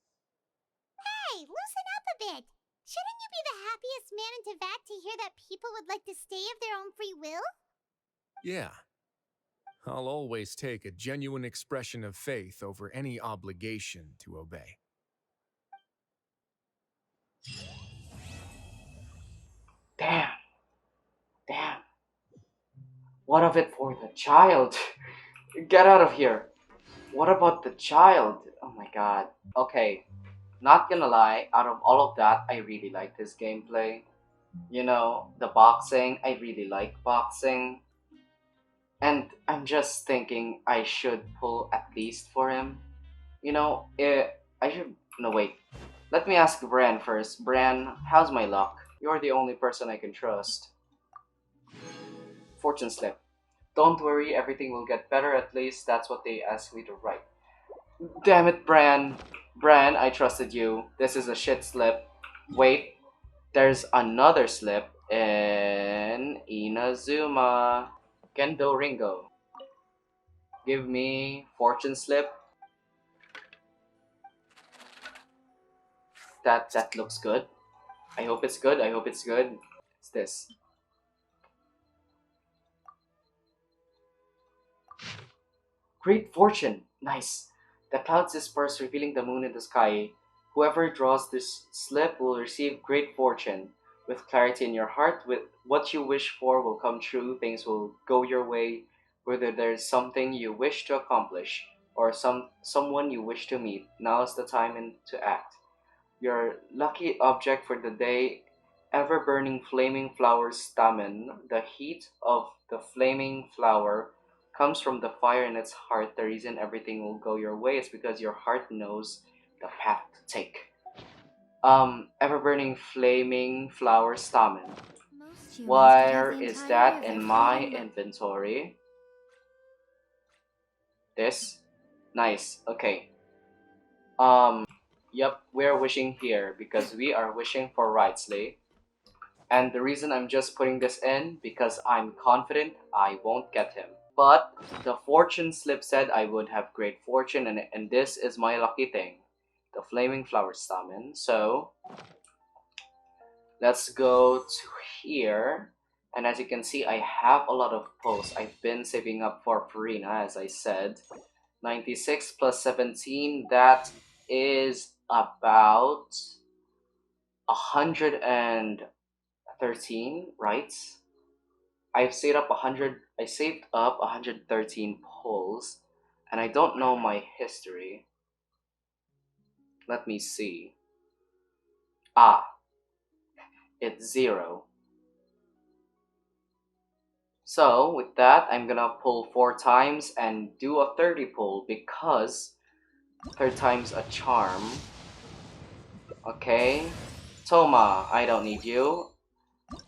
Hey, loosen up a bit. Shouldn't you be the happiest man in Teyvat to hear that people would like to stay of their own free will? Yeah. I'll always take a genuine expression of faith over any obligation to obey. Damn. Damn. What of it for the child? Get out of here. What about the child? Oh my god. Okay. Not gonna lie, out of all of that, I really like this gameplay. You know, the boxing, I really like boxing. And I'm just thinking I should pull at least for him. You know, I should... No, wait. Let me ask Bran first. Bran, how's my luck? You're the only person I can trust. Fortune slip. Don't worry, everything will get better, at least that's what they asked me to write. Damn it, Bran. Bran, I trusted you. This is a shit slip. Wait, there's another slip in Inazuma. Kendo Ringo. Give me fortune slip. That looks good. I hope it's good. I hope it's good. It's this. Great fortune. Nice. The clouds disperse, revealing the moon in the sky. Whoever draws this slip will receive great fortune. With clarity in your heart, with what you wish for will come true. Things will go your way. Whether there's something you wish to accomplish or someone you wish to meet, now is the time to act. Your lucky object for the day, ever-burning flaming flower stamen. The heat of the flaming flower comes from the fire in its heart. The reason everything will go your way is because your heart knows the path to take. Ever-burning flaming flower stamen. Where is that in my inventory? This? Nice, okay. Yep, we're wishing here because we are wishing for Wrightsley. And the reason I'm just putting this in because I'm confident I won't get him. But the fortune slip said I would have great fortune, and this is my lucky thing. The flaming flower stamen. So let's go to here. And as you can see, I have a lot of posts. I've been saving up for Farina, as I said. 96 plus 17, that is about 113, right? I saved up 113 pulls. And I don't know my history. Let me see. Ah, it's 0. So with that, I'm gonna pull 4 times and do a 30 pull because third time's a charm. Okay, Toma, I don't need you.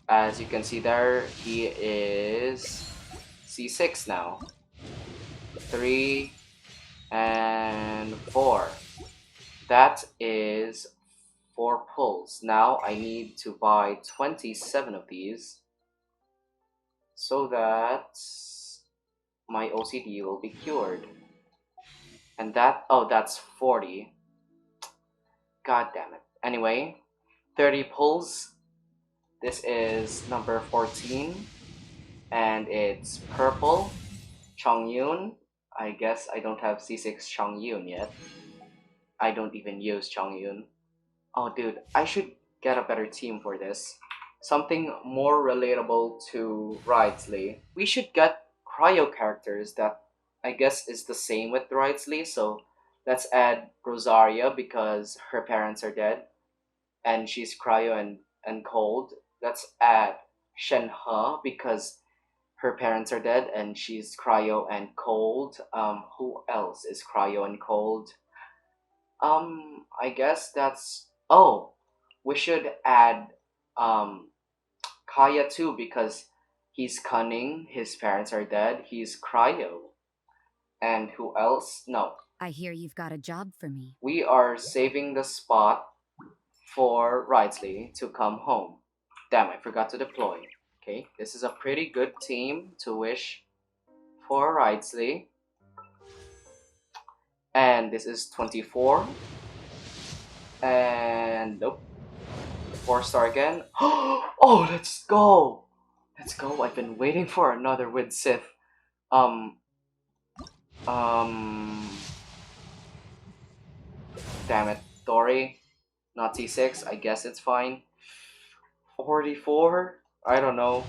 As you can see there, he is C6 now. 3 and 4. That is 4 pulls. Now I need to buy 27 of these so that my OCD will be cured. And that, oh, that's 40. God damn it. Anyway, 30 pulls. This is number 14. And it's purple. Chongyun. I guess I don't have C6 Chongyun yet. I don't even use Chongyun. Oh dude, I should get a better team for this. Something more relatable to Wriothesley. We should get cryo characters that I guess is the same with Wriothesley. So let's add Rosaria because her parents are dead. And she's cryo and cold. Let's add Shenhe because her parents are dead and she's cryo and cold. Who else is cryo and cold? I guess that's... Oh, we should add Kaya too because he's cunning, his parents are dead, he's cryo. And who else? No. I hear you've got a job for me. We are saving the spot for Wriothesley to come home. Damn, I forgot to deploy. Okay, this is a pretty good team to wish for Wriothesley. And this is 24. And nope. 4-star again. Oh, let's go! Let's go. I've been waiting for another with Sith. Damn it, Dory. Not T6. I guess it's fine. 44. I don't know.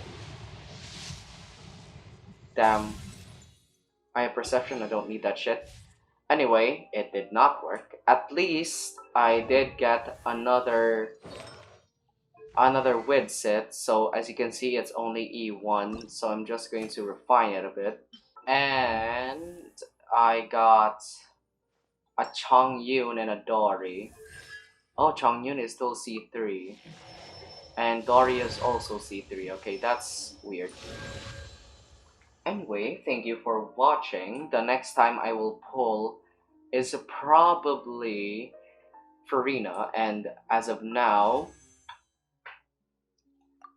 Damn. I have perception. I don't need that shit. Anyway, it did not work. At least I did get another with set. So as you can see, it's only E1. So I'm just going to refine it a bit. And I got a Chongyun and a Dory. Oh, Chongyun is still C3. And Dory is also C3. Okay, that's weird. Anyway, thank you for watching. The next time I will pull is probably Farina. And as of now,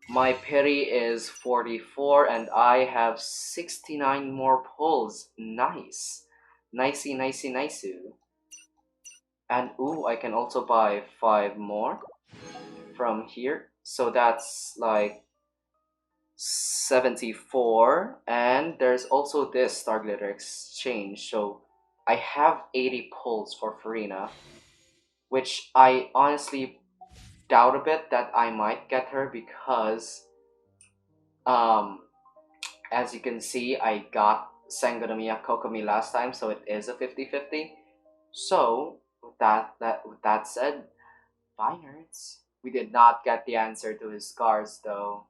my pity is 44 and I have 69 more pulls. Nice. Nicey, nicey, nicey. And ooh, I can also buy 5 more from here. So that's like 74. And there's also this Starglitter Exchange. So I have 80 pulls for Farina, which I honestly doubt a bit that I might get her because as you can see, I got Sangonomiya Kokomi last time, so it is a 50-50. So with that said, bye nerds. We did not get the answer to his scars though.